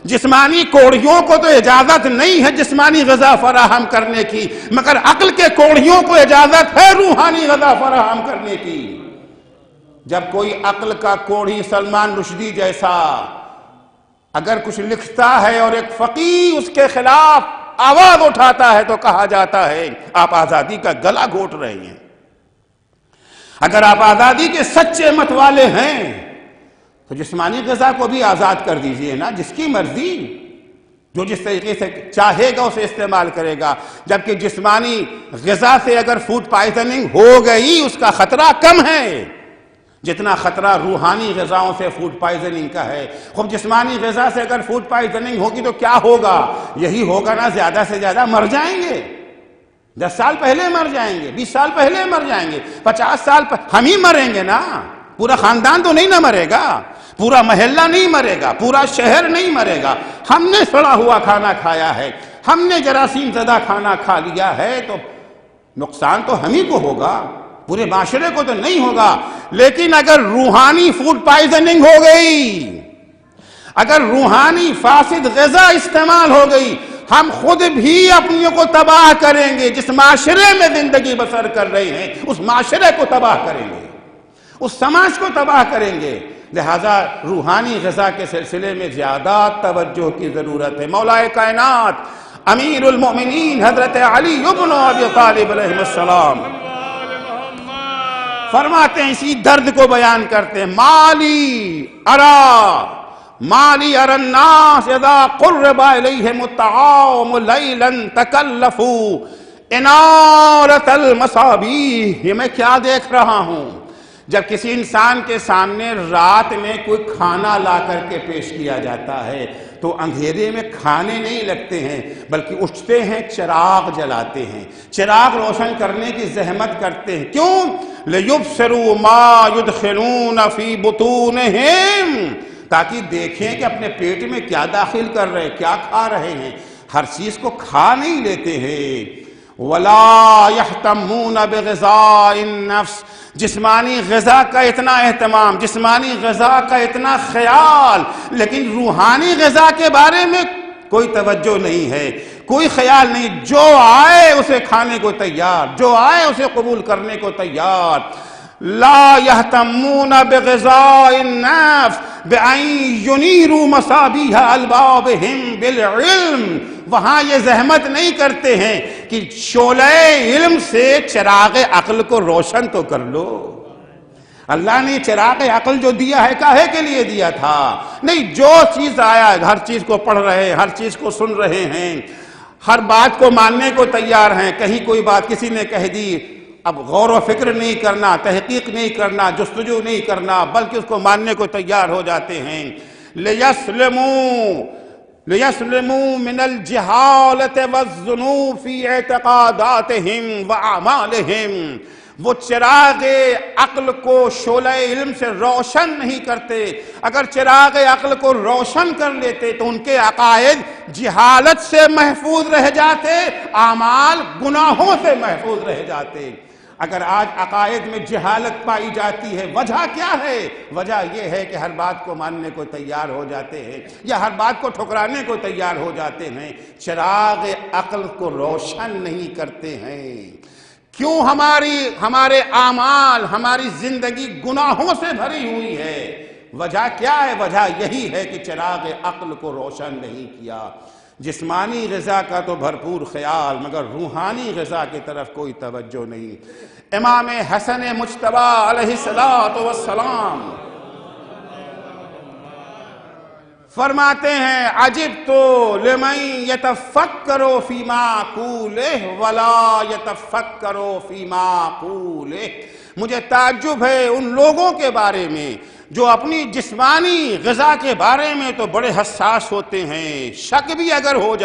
Speaker 4: جسمانی کوڑھیوں کو تو اجازت نہیں ہے جسمانی غذا فراہم کرنے کی، مگر عقل کے کوڑھیوں کو اجازت ہے روحانی غذا فراہم کرنے کی۔ جب کوئی عقل کا کوڑھی سلمان رشدی جیسا اگر کچھ لکھتا ہے اور ایک فقیہ اس کے خلاف آواز اٹھاتا ہے تو کہا جاتا ہے آپ آزادی کا گلا گھونٹ رہے ہیں۔ اگر آپ آزادی کے سچے مت والے ہیں تو جسمانی غذا کو بھی آزاد کر دیجئے نا، جس کی مرضی، جو جس طریقے سے چاہے گا اسے استعمال کرے گا۔ جبکہ جسمانی غذا سے اگر فوڈ پائزننگ ہو گئی اس کا خطرہ کم ہے، جتنا خطرہ روحانی غذاؤں سے فوڈ پائزننگ کا ہے. خب جسمانی غذا سے اگر فوڈ پائزننگ ہوگی تو کیا ہوگا؟ یہی ہوگا نا، زیادہ سے زیادہ مر جائیں گے. 10 سال پہلے مر جائیں گے، 20 سال پہلے مر جائیں گے، 50 سال ہم ہی مریں گے نا. پورا خاندان تو نہیں نہ مرے گا، پورا محلہ نہیں مرے گا، پورا شہر نہیں مرے گا. ہم نے سڑا ہوا کھانا کھایا ہے، ہم نے جراثیم زدہ کھانا کھا لیا ہے، تو نقصان تو ہم ہی کو ہوگا، پورے معاشرے کو تو نہیں ہوگا. لیکن اگر روحانی فوڈ پائزننگ ہو گئی، اگر روحانی فاسد غذا استعمال ہو گئی، ہم خود بھی اپنیوں کو تباہ کریں گے. جس معاشرے میں زندگی بسر کر رہے ہیں اس معاشرے کو تباہ کریں گے، اس سماج کو تباہ کریں گے. لہذا روحانی غذا کے سلسلے میں زیادہ توجہ کی ضرورت ہے. مولا کائنات امیر المؤمنین حضرت علی ابن ابی طالب علیہ السلام فرماتے ہیں، اسی درد کو بیان کرتے ہیں، مالی ارى الناس اذا قرب الیہم الطعام لیلا تکلفوا انارۃ المصابیح. یہ میں کیا دیکھ رہا ہوں؟ جب کسی انسان کے سامنے رات میں کوئی کھانا لا کر کے پیش کیا جاتا ہے تو اندھیرے میں کھانے نہیں لگتے ہیں، بلکہ اٹھتے ہیں، چراغ جلاتے ہیں، چراغ روشن کرنے کی زحمت کرتے ہیں. کیوں؟ لِيُبْصِرُوا مَا يُدْخِلُونَ فِي بُطُونِهِمْ، تاکہ دیکھیں کہ اپنے پیٹ میں کیا داخل کر رہے، کیا کھا رہے ہیں. ہر چیز کو کھا نہیں لیتے ہیں. وَلَا يَحْتَمُّونَ بِغِذَاءِ النَّفْسِ، جسمانی غذا کا اتنا اہتمام، جسمانی غذا کا اتنا خیال، لیکن روحانی غذا کے بارے میں کوئی توجہ نہیں ہے، کوئی خیال نہیں. جو آئے اسے کھانے کو تیار، جو آئے اسے قبول کرنے کو تیار. لا يهتمون بغذاء النفس بأن ينيروا مصابيح ألبابهم بالعلم، وہاں یہ زحمت نہیں کرتے ہیں کہ شعلہ علم سے چراغ عقل کو روشن تو کر لو. اللہ نے چراغ عقل جو دیا ہے کاہے کے لیے دیا تھا؟ نہیں، جو چیز آیا ہر چیز کو پڑھ رہے ہیں، ہر چیز کو سن رہے ہیں، ہر بات کو ماننے کو تیار ہیں. کہیں کوئی بات کسی نے کہہ دی، اب غور و فکر نہیں کرنا، تحقیق نہیں کرنا، جستجو نہیں کرنا، بلکہ اس کو ماننے کو تیار ہو جاتے ہیں. لِيَسْلِمُوا مِنَ الْجِهَالَةِ وَالذُّنُوبِ فِي اعْتِقَادَاتِهِمْ وَأَعْمَالِهِمْ. وہ چراغ عقل کو شعلہ علم سے روشن نہیں کرتے. اگر چراغ عقل کو روشن کر لیتے تو ان کے عقائد جہالت سے محفوظ رہ جاتے، اعمال گناہوں سے محفوظ رہ جاتے. اگر آج عقائد میں جہالت پائی جاتی ہے، وجہ کیا ہے؟ وجہ یہ ہے کہ ہر بات کو ماننے کو تیار ہو جاتے ہیں یا ہر بات کو ٹھکرانے کو تیار ہو جاتے ہیں، چراغ عقل کو روشن نہیں کرتے ہیں. کیوں ہمارے اعمال، ہماری زندگی گناہوں سے بھری ہوئی ہے؟ وجہ کیا ہے؟ وجہ یہی ہے کہ چراغ عقل کو روشن نہیں کیا. جسمانی غذا کا تو بھرپور خیال، مگر روحانی غذا کی طرف کوئی توجہ نہیں. امام حسن مجتبی علیہ السلام فرماتے ہیں، عجبت لمن یتفکر فی معقولہ ولا یتفکر فی معقولہ. مجھے تعجب ہے ان لوگوں کے بارے میں جو اپنی جسمانی غذا کے بارے میں تو بڑے حساس ہوتے ہیں. شک بھی اگر ہو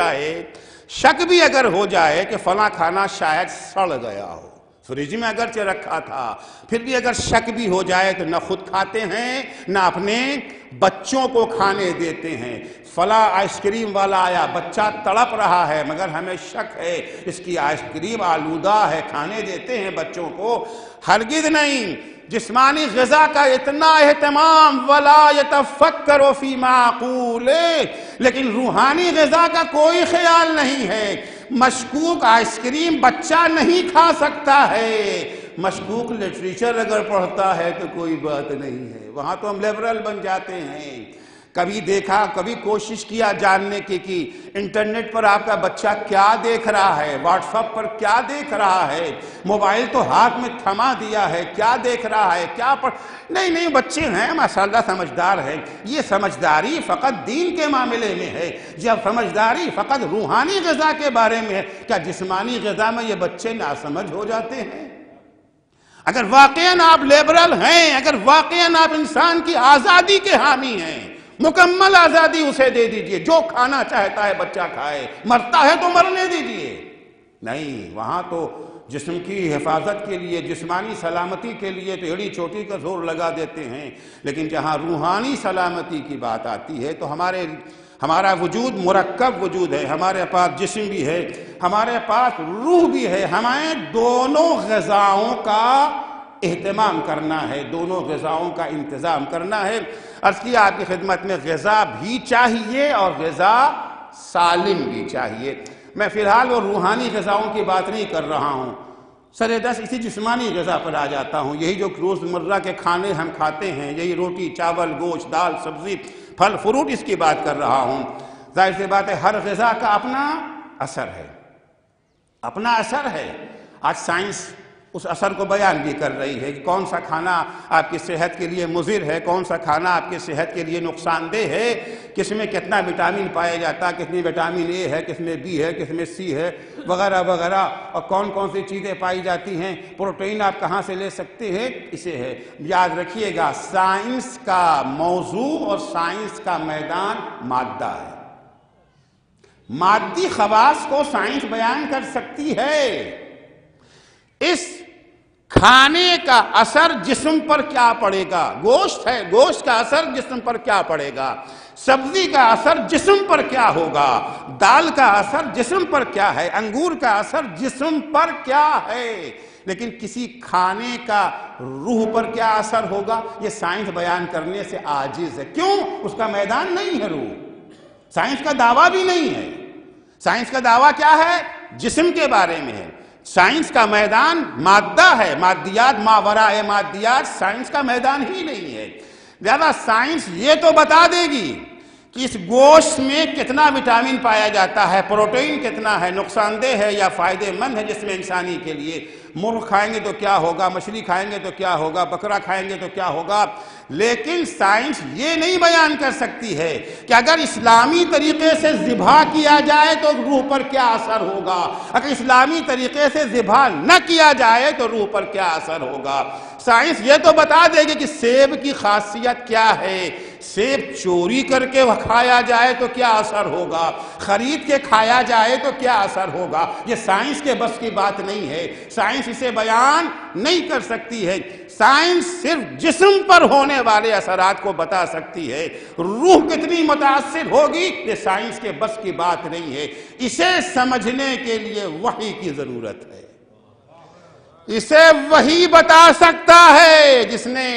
Speaker 4: جائے کہ فلاں کھانا شاید سڑ گیا ہو، فریج میں اگرچہ رکھا تھا، پھر بھی اگر شک بھی ہو جائے تو نہ خود کھاتے ہیں نہ اپنے بچوں کو کھانے دیتے ہیں. فلاں آئس کریم والا آیا، بچہ تڑپ رہا ہے مگر ہمیں شک ہے اس کی آئس کریم آلودہ ہے، کھانے دیتے ہیں بچوں کو؟ ہرگز نہیں. جسمانی غذا کا اتنا اہتمام، ولا یتفکر فی معقولہ، لیکن روحانی غذا کا کوئی خیال نہیں ہے. مشکوک آئس کریم بچہ نہیں کھا سکتا ہے، مشکوک لٹریچر اگر پڑھتا ہے تو کوئی بات نہیں ہے، وہاں تو ہم لیبرل بن جاتے ہیں. کبھی دیکھا، کبھی کوشش کیا جاننے کی کہ انٹرنیٹ پر آپ کا بچہ کیا دیکھ رہا ہے، واٹس ایپ پر کیا دیکھ رہا ہے، موبائل تو ہاتھ میں تھما دیا ہے، کیا دیکھ رہا ہے، کیا پڑھ؟ نہیں بچے ہیں ماشاءاللہ سمجھدار ہے. یہ سمجھداری فقط دین کے معاملے میں ہے، جب سمجھداری فقط روحانی غذا کے بارے میں ہے. کیا جسمانی غذا میں یہ بچے ناسمجھ ہو جاتے ہیں؟ اگر واقعاً آپ لیبرل ہیں، اگر واقعاً آپ انسان کی آزادی کے حامی ہیں، مکمل آزادی اسے دے دیجئے، جو کھانا چاہتا ہے بچہ کھائے، مرتا ہے تو مرنے دیجئے۔ نہیں، وہاں تو جسم کی حفاظت کے لیے، جسمانی سلامتی کے لیے تو ایڑی چوٹی کا زور لگا دیتے ہیں، لیکن جہاں روحانی سلامتی کی بات آتی ہے تو ہمارا وجود مرکب وجود ہے، ہمارے پاس جسم بھی ہے، ہمارے پاس روح بھی ہے، ہمیں دونوں غذاؤں کا اہتمام کرنا ہے، دونوں غذاؤں کا انتظام کرنا ہے۔ عرض کیا آپ کی خدمت میں غذا بھی چاہیے اور غذا سالم بھی چاہیے۔ میں فی الحال وہ روحانی غذاؤں کی بات نہیں کر رہا ہوں، سر دست اسی جسمانی غذا پر آ جاتا ہوں۔ یہی جو روزمرہ کے کھانے ہم کھاتے ہیں، یہی روٹی، چاول، گوشت، دال، سبزی، پھل، فروٹ، اس کی بات کر رہا ہوں۔ ظاہر سی بات ہے ہر غذا کا اپنا اثر ہے، اپنا اثر ہے۔ آج سائنس اس اثر کو بیان بھی کر رہی ہے کہ کون سا کھانا آپ کی صحت کے لیے مضر ہے، کون سا کھانا آپ کی صحت کے لیے نقصان دہ ہے، کس میں کتنا وٹامن پایا جاتا ہے، کس میں وٹامن اے ہے، کس میں بی ہے، کس میں سی ہے، وغیرہ وغیرہ، اور کون کون سی چیزیں پائی جاتی ہیں، پروٹین آپ کہاں سے لے سکتے ہیں، اسے ہے۔ یاد رکھیے گا سائنس کا موضوع اور سائنس کا میدان مادہ ہے۔ مادی خواص کو سائنس بیان کر سکتی ہے۔ اس کھانے کا اثر جسم پر کیا پڑے گا، گوشت ہے، گوشت کا اثر جسم پر کیا پڑے گا، سبزی کا اثر جسم پر کیا ہوگا، دال کا اثر جسم پر کیا ہے، انگور کا اثر جسم پر کیا ہے، لیکن کسی کھانے کا روح پر کیا اثر ہوگا یہ سائنس بیان کرنے سے عاجز ہے۔ کیوں؟ اس کا میدان نہیں ہے، روح، سائنس کا دعویٰ بھی نہیں ہے۔ سائنس کا دعویٰ کیا ہے؟ جسم کے بارے میں ہے۔ سائنس کا میدان مادہ ہے، مادیات، ماوراء مادیات، سائنس کا میدان ہی نہیں ہے۔ لہذا سائنس یہ تو بتا دے گی کہ اس گوشت میں کتنا وٹامن پایا جاتا ہے، پروٹین کتنا ہے، نقصان دہ ہے یا فائدہ مند ہے جسم انسانی کے لیے، مرغ کھائیں گے تو کیا ہوگا، مچھلی کھائیں گے تو کیا ہوگا، بکرا کھائیں گے تو کیا ہوگا، لیکن سائنس یہ نہیں بیان کر سکتی ہے کہ اگر اسلامی طریقے سے ذبح کیا جائے تو روح پر کیا اثر ہوگا، اگر اسلامی طریقے سے ذبح نہ کیا جائے تو روح پر کیا اثر ہوگا۔ سائنس یہ تو بتا دے گی کہ سیب کی خاصیت کیا ہے، سیب چوری کر کے کھایا جائے تو کیا اثر ہوگا، خرید کے کھایا جائے تو کیا اثر ہوگا۔ یہ سائنس کے بس کی بات نہیں ہے، سائنس اسے بیان نہیں کر سکتی ہے۔ سائنس صرف جسم پر ہونے والے اثرات کو بتا سکتی ہے، روح کتنی متاثر ہوگی یہ سائنس کے بس کی بات نہیں ہے۔ اسے سمجھنے کے لیے وحی کی ضرورت ہے، اسے وہی بتا سکتا ہے جس نے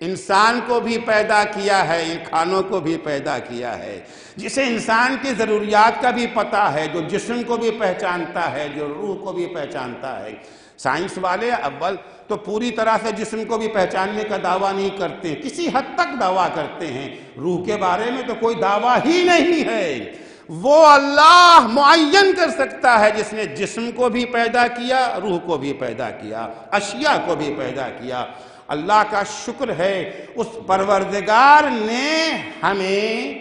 Speaker 4: انسان کو بھی پیدا کیا ہے، ان کھانوں کو بھی پیدا کیا ہے، جسے انسان کی ضروریات کا بھی پتہ ہے، جو جسم کو بھی پہچانتا ہے، جو روح کو بھی پہچانتا ہے۔ سائنس والے اول تو پوری طرح سے جسم کو بھی پہچاننے کا دعویٰ نہیں کرتے، کسی حد تک دعویٰ کرتے ہیں، روح کے بارے میں تو کوئی دعویٰ ہی نہیں ہے۔ وہ اللہ معین کر سکتا ہے جس نے جسم کو بھی پیدا کیا، روح کو بھی پیدا کیا، اشیاء کو بھی پیدا کیا۔ اللہ کا شکر ہے اس پروردگار نے ہمیں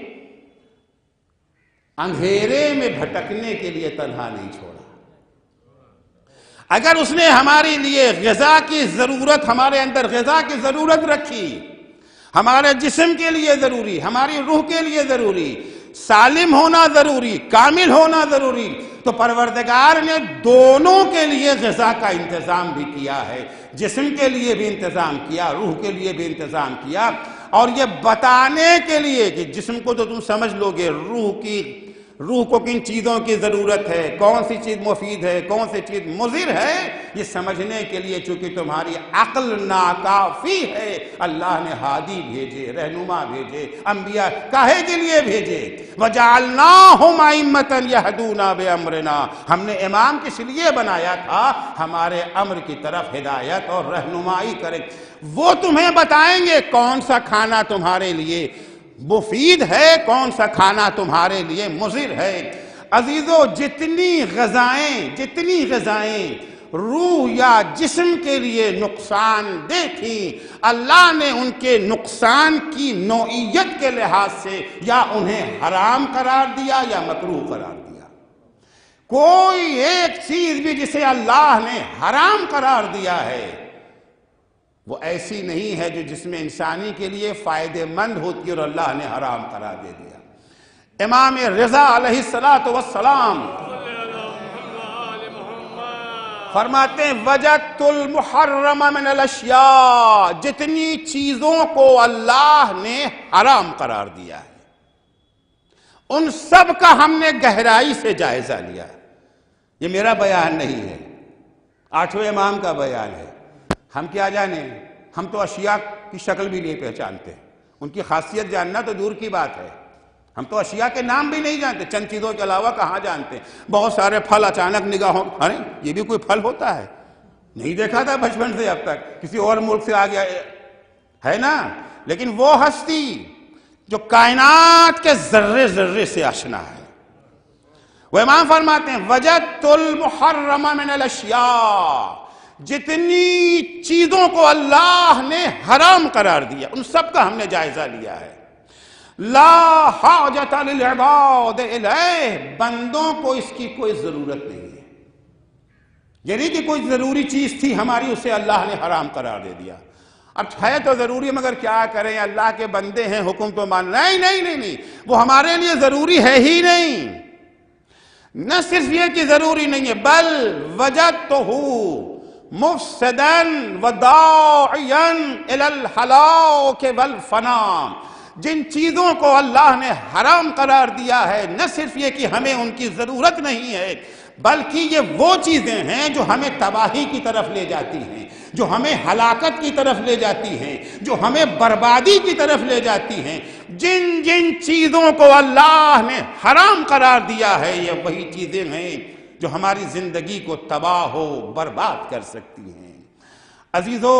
Speaker 4: اندھیرے میں بھٹکنے کے لیے تنہا نہیں چھوڑا۔ اگر اس نے ہمارے لیے غذا کی ضرورت، ہمارے اندر غذا کی ضرورت رکھی، ہمارے جسم کے لیے ضروری، ہماری روح کے لیے ضروری، سالم ہونا ضروری، کامل ہونا ضروری، تو پروردگار نے دونوں کے لیے غذا کا انتظام بھی کیا ہے، جسم کے لیے بھی انتظام کیا، روح کے لیے بھی انتظام کیا، اور یہ بتانے کے لیے کہ جسم کو تو تم سمجھ لو گے، روح کو کن چیزوں کی ضرورت ہے، کون سی چیز مفید ہے، کون سی چیز مضر ہے، یہ سمجھنے کے لیے چونکہ تمہاری عقل ناکافی ہے، اللہ نے ہادی بھیجے، رہنما بھیجے، انبیاء کاہے کے لیے بھیجے؟ وَجَعَلْنَاهُمْ أَئِمَّةً يَهْدُونَ بِأَمْرِنَا، ہم نے امام کس لیے بنایا تھا؟ ہمارے امر کی طرف ہدایت اور رہنمائی کرے۔ وہ تمہیں بتائیں گے کون سا کھانا تمہارے لیے مفید ہے، کون سا کھانا تمہارے لیے مضر ہے۔ عزیزو، جتنی غذائیں روح یا جسم کے لیے نقصان دہ تھیں، اللہ نے ان کے نقصان کی نوعیت کے لحاظ سے یا انہیں حرام قرار دیا یا مکروہ قرار دیا۔ کوئی ایک چیز بھی جسے اللہ نے حرام قرار دیا ہے وہ ایسی نہیں ہے جو جسم انسانی کے لیے فائدہ مند ہوتی اور اللہ نے حرام قرار دے دیا۔ امام رضا علیہ السلام فرماتے ہیں وجدت المحرم من الاشیاء، جتنی چیزوں کو اللہ نے حرام قرار دیا ہے ان سب کا ہم نے گہرائی سے جائزہ لیا۔ یہ میرا بیان نہیں ہے، آٹھویں امام کا بیان ہے۔ ہم کیا جانیں، ہم تو اشیاء کی شکل بھی نہیں پہچانتے، ان کی خاصیت جاننا تو دور کی بات ہے۔ ہم تو اشیاء کے نام بھی نہیں جانتے، چند چیزوں کے علاوہ کہاں جانتے ہیں۔ بہت سارے پھل اچانک نگاہوں، ارے یہ بھی کوئی پھل ہوتا ہے، نہیں دیکھا تھا بچپن سے اب تک، کسی اور ملک سے آ گیا ہے نا۔ لیکن وہ ہستی جو کائنات کے ذرے ذرے سے آشنا ہے، وہ امام فرماتے ہیں وجدت المحرم من الاشیاء، جتنی چیزوں کو اللہ نے حرام قرار دیا ان سب کا ہم نے جائزہ لیا ہے۔ لا حاجت للعباد الیہ، بندوں کو اس کی کوئی ضرورت نہیں ہے، یعنی کہ کوئی ضروری چیز تھی ہماری، اسے اللہ نے حرام قرار دے دیا۔ اب ہے تو ضروری مگر کیا کریں، اللہ کے بندے ہیں، حکم تو مان، نہیں، وہ ہمارے لیے ضروری ہے ہی نہیں۔ نہ صرف یہ کہ ضروری نہیں ہے، بل وجدتہ مفسدا وداعیا الی الہلاک والفنا، جن چیزوں کو اللہ نے حرام قرار دیا ہے نہ صرف یہ کہ ہمیں ان کی ضرورت نہیں ہے، بلکہ یہ وہ چیزیں ہیں جو ہمیں تباہی کی طرف لے جاتی ہیں، جو ہمیں ہلاکت کی طرف لے جاتی ہیں، جو ہمیں بربادی کی طرف لے جاتی ہیں۔ جن جن چیزوں کو اللہ نے حرام قرار دیا ہے یہ وہی چیزیں ہیں جو ہماری زندگی کو تباہ و برباد کر سکتی ہیں۔ عزیزو،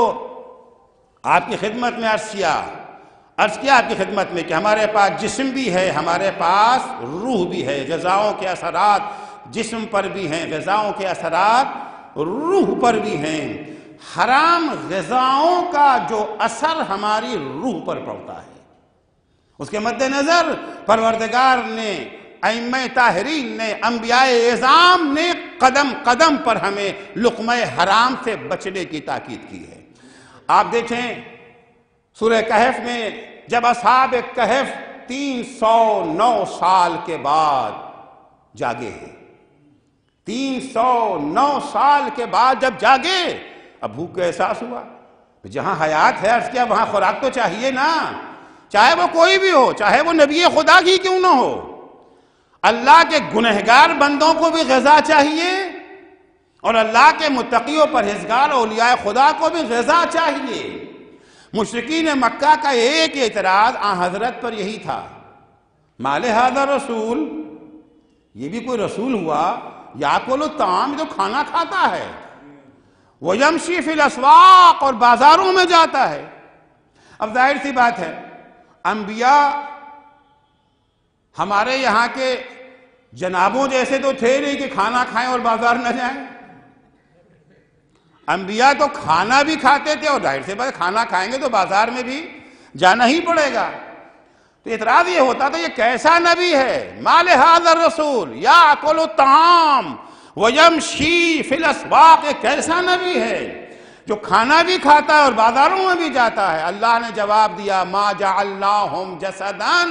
Speaker 4: آپ کی خدمت میں عرض کیا آپ کی خدمت میں کہ ہمارے پاس جسم بھی ہے، ہمارے پاس روح بھی ہے، غذاؤں کے اثرات جسم پر بھی ہیں، غذاؤں کے اثرات روح پر بھی ہیں۔ حرام غذاؤں کا جو اثر ہماری روح پر پڑتا ہے، اس کے مد نظر پروردگار نے، ائمہ طاہرین نے، انبیاء اعظام نے قدم قدم پر ہمیں لقمہ حرام سے بچنے کی تاکید کی ہے۔ آپ دیکھیں سورہ کہف میں جب اصحاب کہف 309 سال کے بعد جاگے ہیں، 309 سال کے بعد جب جاگے، اب بھوک کا احساس ہوا، جہاں حیات ہے عرض کیا وہاں خوراک تو چاہیے نا، چاہے وہ کوئی بھی ہو، چاہے وہ نبی خدا کی کیوں نہ ہو۔ اللہ کے گنہگار بندوں کو بھی غذا چاہیے اور اللہ کے متقی و پرہیزگار اولیاء خدا کو بھی غذا چاہیے۔ مشرکین مکہ کا ایک اعتراض آن حضرت پر یہی تھا، مال ھذا رسول، یہ بھی کوئی رسول ہوا، یاکل الطعام، جو کھانا کھاتا ہے، ویمشی فی الاسواق، اور بازاروں میں جاتا ہے۔ اب ظاہر سی بات ہے، انبیاء ہمارے یہاں کے جنابوں جیسے تو تھے نہیں کہ کھانا کھائیں اور بازار نہ جائیں۔ انبیاء تو کھانا بھی کھاتے تھے اور ظاہر سے بات کھانا کھائیں گے تو بازار میں بھی جانا ہی پڑے گا۔ تو اعتراض یہ ہوتا تھا یہ کیسا نبی ہے، مال ھذا الرسول یاکل الطعام ویمشی فی الاسواق، یہ کیسا نبی ہے جو کھانا بھی کھاتا ہے اور بازاروں میں بھی جاتا ہے۔ اللہ نے جواب دیا ما جعلناہم جسدا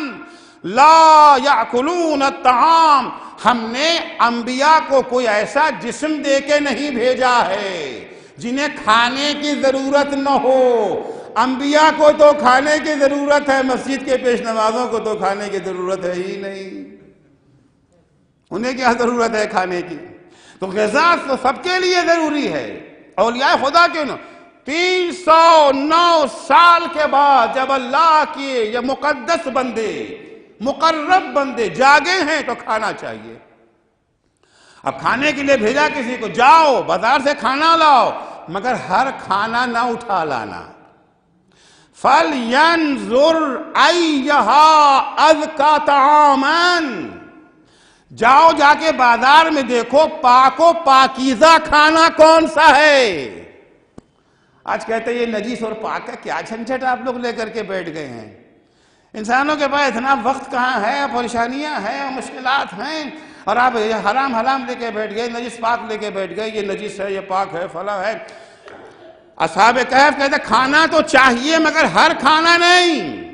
Speaker 4: لا یاکلون الطعام، ہم نے انبیاء کو کوئی ایسا جسم دے کے نہیں بھیجا ہے جنہیں کھانے کی ضرورت نہ ہو۔ انبیاء کو تو کھانے کی ضرورت ہے، مسجد کے پیش نمازوں کو تو کھانے کی ضرورت ہے ہی نہیں، انہیں کیا ضرورت ہے کھانے کی؟ تو غذا تو سب کے لیے ضروری ہے۔ اولیاء خدا کیوں نہ 309 سال کے بعد جب اللہ کی یہ مقدس بندے، مقرب بندے جاگے ہیں تو کھانا چاہیے۔ اب کھانے کے لیے بھیجا کسی کو، جاؤ بازار سے کھانا لاؤ، مگر ہر کھانا نہ اٹھا لانا۔ فَلْيَنْظُرْ أَيَّهَا أَزْكَىٰ طَعَامًا، جاؤ جا کے بازار میں دیکھو پاک و پاکیزہ کھانا کون سا ہے۔ آج کہتے ہیں یہ نجیس اور پاک کا کیا جھنجھٹ آپ لوگ لے کر کے بیٹھ گئے ہیں۔ انسانوں کے پاس اتنا وقت کہاں ہے، پریشانیاں ہیں، مشکلات ہیں، اور آپ یہ حرام لے کے بیٹھ گئے، نجس پاک لے کے بیٹھ گئے، یہ نجس ہے یہ پاک ہے فلاں ہے۔ اصحاب کہف کہتے کھانا تو چاہیے مگر ہر کھانا نہیں.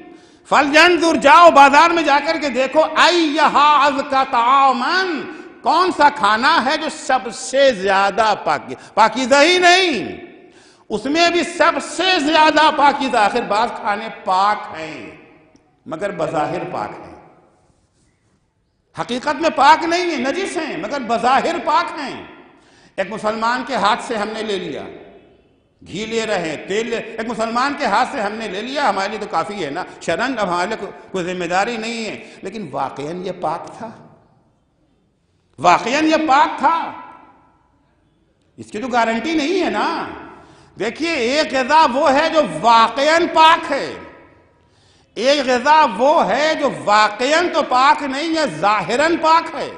Speaker 4: فَلْيَنْظُرْ جاؤ بازار میں جا کر کے دیکھو أَيَّهَا أَزْكَىٰ طَعَامًا کون سا کھانا ہے جو سب سے زیادہ پاکیزہ ہی نہیں اس میں بھی سب سے زیادہ پاکیزہ. آخر بعض کھانے پاک ہیں مگر بظاہر پاک ہیں, حقیقت میں پاک نہیں ہیں, نجس ہیں مگر بظاہر پاک ہیں. ایک مسلمان کے ہاتھ سے ہم نے لے لیا, گھی لے رہے ہیں, تیل لے, ایک مسلمان کے ہاتھ سے ہم نے لے لیا, ہمارے لیے تو کافی ہے نا, شرن اب ہمارے لیے کوئی ذمہ داری نہیں ہے. لیکن واقعاً یہ پاک تھا, واقعاً یہ پاک تھا, اس کی تو گارنٹی نہیں ہے نا. دیکھیے ایک غذا وہ ہے جو واقعاً پاک ہے, ایک غذا وہ ہے جو واقعاً تو پاک نہیں ہے ظاہراً پاک ہے.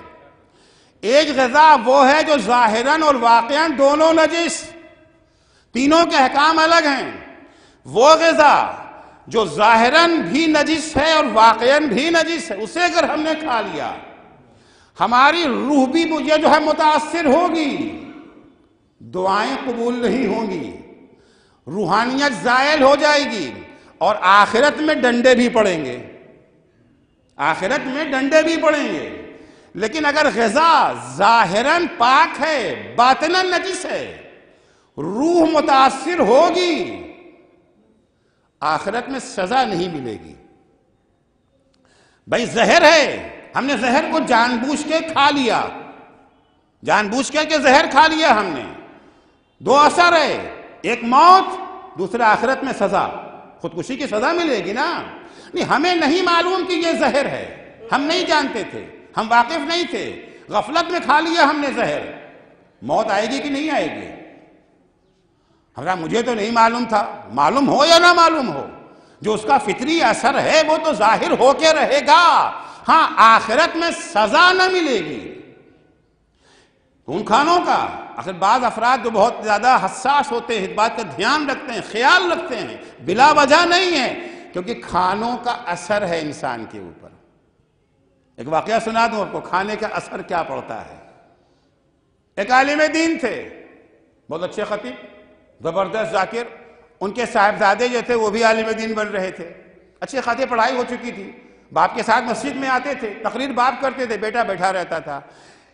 Speaker 4: ایک غذا وہ ہے جو ظاہراً اور واقعاً دونوں نجس, تینوں کے احکام الگ ہیں. وہ غذا جو ظاہراً بھی نجس ہے اور واقعاً بھی نجس ہے, اسے اگر ہم نے کھا لیا ہماری روح بھی یہ جو ہے متاثر ہوگی, دعائیں قبول نہیں ہوں گی, روحانیت زائل ہو جائے گی, اور آخرت میں ڈنڈے بھی پڑیں گے, آخرت میں ڈنڈے بھی پڑیں گے. لیکن اگر غذا ظاہراً پاک ہے باطناً نجس ہے, روح متاثر ہوگی, آخرت میں سزا نہیں ملے گی. بھائی زہر ہے, ہم نے زہر کو جان بوجھ کے کھا لیا, جان بوجھ کے زہر کھا لیا ہم نے, دو اثر ہے, ایک موت, دوسرا آخرت میں سزا, خودکشی کی سزا ملے گی نا. نہیں, ہمیں نہیں معلوم کہ یہ زہر ہے, ہم نہیں جانتے تھے, ہم واقف نہیں تھے, غفلت میں کھا لیا ہم نے زہر, موت آئے گی کہ نہیں آئے گی؟ حضرت مجھے تو نہیں معلوم تھا, معلوم ہو یا نہ معلوم ہو, جو اس کا فطری اثر ہے وہ تو ظاہر ہو کے رہے گا. ہاں آخرت میں سزا نہ ملے گی ان کھانوں کا. آخر بعض افراد جو بہت زیادہ حساس ہوتے ہیں, اس بات کا دھیان رکھتے ہیں, خیال رکھتے ہیں, بلا وجہ نہیں ہے, کیونکہ کھانوں کا اثر ہے انسان کے اوپر. ایک واقعہ سنا دوں آپ کو, کھانے کا اثر کیا پڑتا ہے. ایک عالم دین تھے, بہت اچھے خطیب, زبردست ذاکر, ان کے صاحبزادے جو تھے وہ بھی عالم دین بن رہے تھے, اچھی خاطر پڑھائی ہو چکی تھی, باپ کے ساتھ مسجد میں آتے تھے, تقریر باپ کرتے تھے, بیٹا بیٹھا رہتا تھا.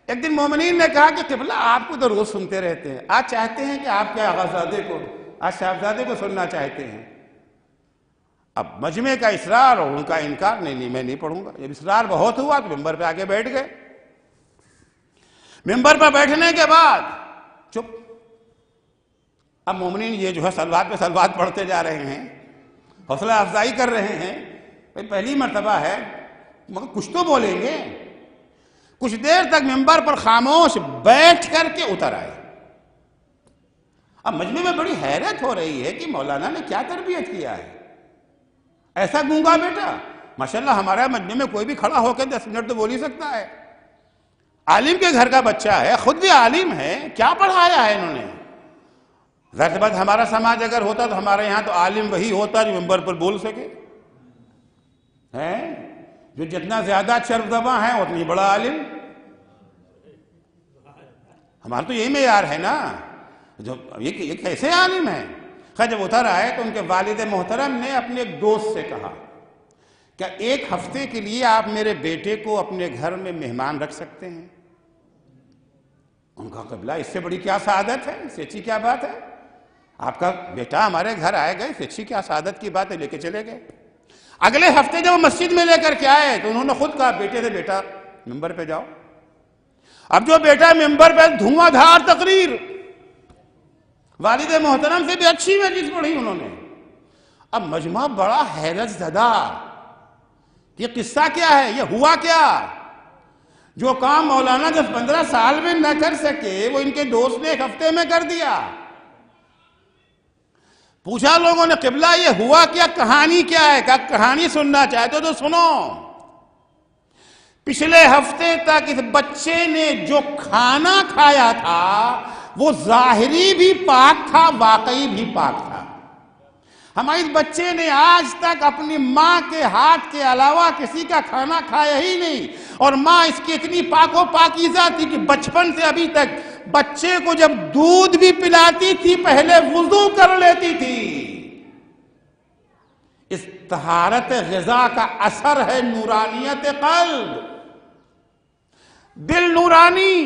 Speaker 4: ایک دن مومنین نے کہا کہ قبلہ آپ کو تو روز سنتے رہتے ہیں, آج چاہتے ہیں کہ آپ کے آغازادے کو, آج صاحبزادے کو سننا چاہتے ہیں. اب مجمع کا اصرار اور ان کا انکار, نہیں میں نہیں پڑھوں گا. جب اصرار بہت ہوا تو ممبر پہ آگے بیٹھ گئے. ممبر پہ بیٹھنے کے بعد چپ. اب مومنین یہ جو ہے صلوات پہ صلوات پڑھتے جا رہے ہیں, حوصلہ افزائی کر رہے ہیں, پہلی مرتبہ ہے مگر کچھ تو بولیں گے. کچھ دیر تک ممبر پر خاموش بیٹھ کر کے اتر آئے. اب مجمع میں بڑی حیرت ہو رہی ہے کہ مولانا نے کیا تربیت کیا ہے, ایسا گونگا بیٹا. ماشاءاللہ ہمارا مجمع میں کوئی بھی کھڑا ہو کے 10 منٹ تو بول ہی سکتا ہے. عالم کے گھر کا بچہ ہے, خود بھی عالم ہے, کیا پڑھایا ہے انہوں نے. ظاہر سی بات ہمارا سماج اگر ہوتا تو ہمارے یہاں تو عالم وہی ہوتا جو ممبر پر بول سکے, ہیں جو جتنا زیادہ چرب زباں ہے اتنی بڑا عالم. ہمارا تو یہی معیار ہے نا, جو یہ کیسے عالم ہے. خیر جب اتر آئے تو ان کے والد محترم نے اپنے ایک دوست سے کہا کہ ایک ہفتے کے لیے آپ میرے بیٹے کو اپنے گھر میں مہمان رکھ سکتے ہیں. ان کا قبلہ اس سے بڑی کیا سعادت ہے, اس سے اچھی کیا بات ہے. آپ کا بیٹا ہمارے گھر آئے گئے, اس سے اچھی کیا سعادت کی بات ہے, لے کے چلے گئے. اگلے ہفتے جب وہ مسجد میں لے کر کے آئے تو انہوں نے خود کہا بیٹے سے, بیٹا ممبر پہ جاؤ. اب جو بیٹا ممبر پہ دھواں دھار تقریر, والد محترم سے بھی اچھی مجلس پڑھی انہوں نے. اب مجمع بڑا حیرت زدہ, یہ قصہ کیا ہے, یہ ہوا کیا. جو کام مولانا 10-15 سال میں نہ کر سکے وہ ان کے دوست نے ایک ہفتے میں کر دیا. پوچھا لوگوں نے قبلہ یہ ہوا کیا, کہانی کیا ہے. کہا کہانی سننا چاہتے تو سنو. پچھلے ہفتے تک اس بچے نے جو کھانا کھایا تھا وہ ظاہری بھی پاک تھا, واقعی بھی پاک تھا. ہمارے اس بچے نے آج تک اپنی ماں کے ہاتھ کے علاوہ کسی کا کھانا کھایا ہی نہیں, اور ماں اس کی اتنی پاک و پاکیزہ تھی کہ بچپن سے ابھی تک بچے کو جب دودھ بھی پلاتی تھی پہلے وضو کر لیتی تھی. اس طہارت غذا کا اثر ہے نورانیت قلب. دل نورانی،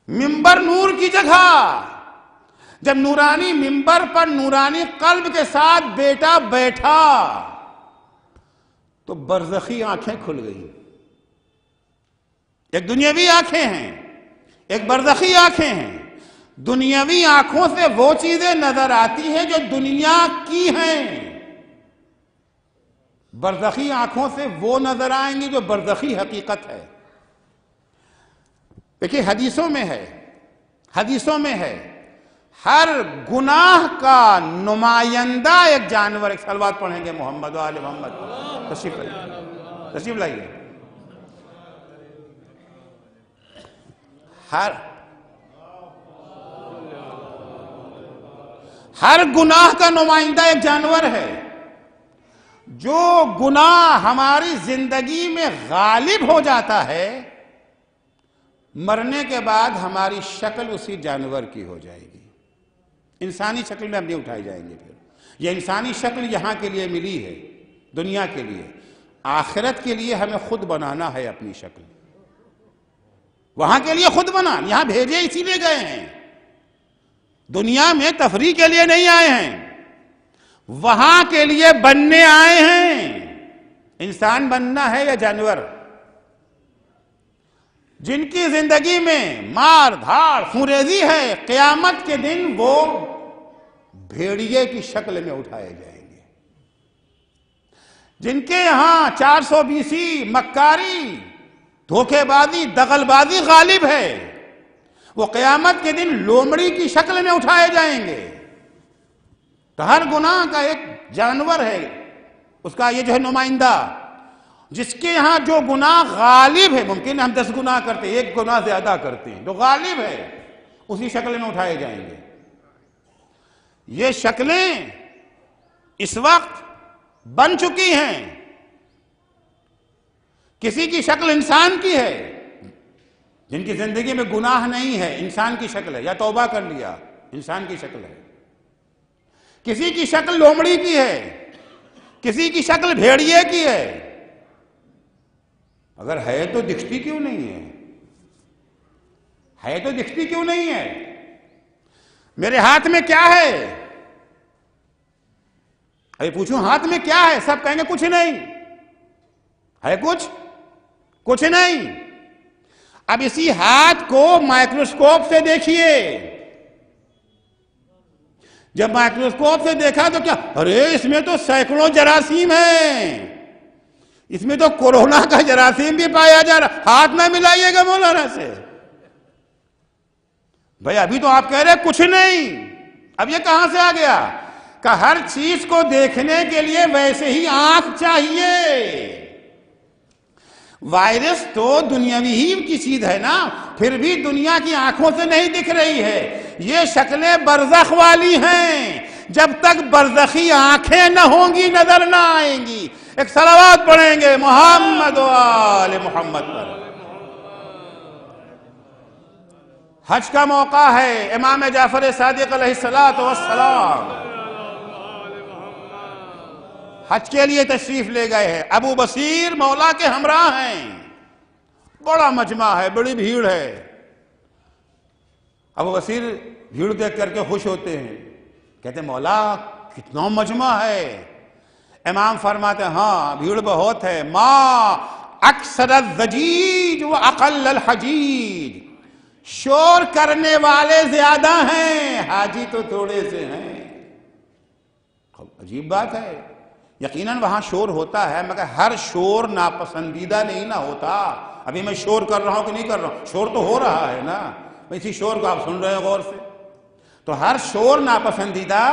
Speaker 4: منبر نور کی جگہ. جب نورانی منبر پر نورانی قلب کے ساتھ بیٹا بیٹھا تو برزخی آنکھیں کھل گئی. ایک دنیاوی آنکھیں ہیں، ایک برزخی آنکھیں ہیں. دنیاوی آنکھوں سے وہ چیزیں نظر آتی ہیں جو دنیا کی ہیں، برزخی آنکھوں سے وہ نظر آئیں گی جو برزخی حقیقت ہے. دیکھیے حدیثوں میں ہے ہر گناہ کا نمائندہ ایک جانور. ایک صلوات پڑھیں گے محمد و آل محمد. تشریف لائیے. ہر گناہ کا نمائندہ ایک جانور ہے. جو گناہ ہماری زندگی میں غالب ہو جاتا ہے، مرنے کے بعد ہماری شکل اسی جانور کی ہو جائے گی. انسانی شکل میں ہم نہیں اٹھائے جائیں گے. پھر یہ انسانی شکل یہاں کے لیے ملی ہے، دنیا کے لیے. آخرت کے لیے ہمیں خود بنانا ہے اپنی شکل. وہاں کے لیے خود بنا. یہاں بھیجے اسی لیے گئے ہیں، دنیا میں تفریح کے لیے نہیں آئے ہیں، وہاں کے لیے بننے آئے ہیں. انسان بننا ہے یا جانور؟ جن کی زندگی میں مار دھاڑ خونریزی ہے، قیامت کے دن وہ بھیڑیے کی شکل میں اٹھائے جائیں گے. جن کے یہاں 420 مکاری، دھوکے بازی، دغل بازی غالب ہے، وہ قیامت کے دن لومڑی کی شکل میں اٹھائے جائیں گے. تو ہر گناہ کا ایک جانور ہے، اس کا یہ جو ہے نمائندہ. جس کے یہاں جو گناہ غالب ہے، ممکن ہے ہم 10 گناہ کرتے ہیں، ایک گناہ زیادہ کرتے ہیں، جو غالب ہے اسی شکل میں اٹھائے جائیں گے. یہ شکلیں اس وقت بن چکی ہیں. کسی کی شکل انسان کی ہے، جن کی زندگی میں گناہ نہیں ہے، انسان کی شکل ہے، یا توبہ کر لیا، انسان کی شکل ہے. کسی کی شکل لومڑی کی ہے، کسی کی شکل بھیڑیے کی ہے. اگر ہے تو دکھتی کیوں نہیں ہے؟ ہے تو دکھتی کیوں نہیں ہے؟ میرے ہاتھ میں کیا ہے؟ ابھی پوچھوں ہاتھ میں کیا ہے؟ سب کہیں گے کچھ نہیں ہے. کچھ نہیں. اب اسی ہاتھ کو مائکروسکوپ سے دیکھیے. جب مائکروسکوپ سے دیکھا تو کیا، ارے اس میں تو سینکڑوں جراثیم ہیں، اس میں تو کورونا کا جراثیم بھی پایا جا رہا. ہاتھ نہ ملائیے گا مولانا سے. بھائی ابھی تو آپ کہہ رہے کچھ نہیں، اب یہ کہاں سے آ گیا؟ کہ ہر چیز کو دیکھنے کے لیے ویسے ہی آنکھ چاہیے. وائرس تو دنیاوی ہی کی چیز ہے نا، پھر بھی دنیا کی آنکھوں سے نہیں دکھ رہی ہے. یہ شکلیں برزخ والی ہیں. جب تک برزخی آنکھیں نہ ہوں گی نظر نہ آئیں گی. ایک صلوات پڑھیں گے محمد و آل محمد پر. حج کا موقع ہے. امام جعفر صادق علیہ السلام حج کے لیے تشریف لے گئے ہیں. ابو بصیر مولا کے ہمراہ ہیں. بڑا مجمع ہے، بڑی بھیڑ ہے. ابو بصیر بھیڑ دیکھ کر کے خوش ہوتے ہیں، کہتے ہیں مولا کتنا مجمع ہے. امام فرماتے ہیں ہاں بھیڑ بہت ہے. ما اکثر الزجیج و اقل الحجیج. شور کرنے والے زیادہ ہیں، حاجی تو تھوڑے سے ہیں. عجیب بات ہے. یقیناً وہاں شور ہوتا ہے، مگر ہر شور ناپسندیدہ نہیں نہ ہوتا. ابھی میں شور کر رہا ہوں کہ نہیں کر رہا ہوں؟ شور تو ہو رہا ہے نا. اسی شور کو آپ سن رہے ہیں غور سے. تو ہر شور ناپسندیدہ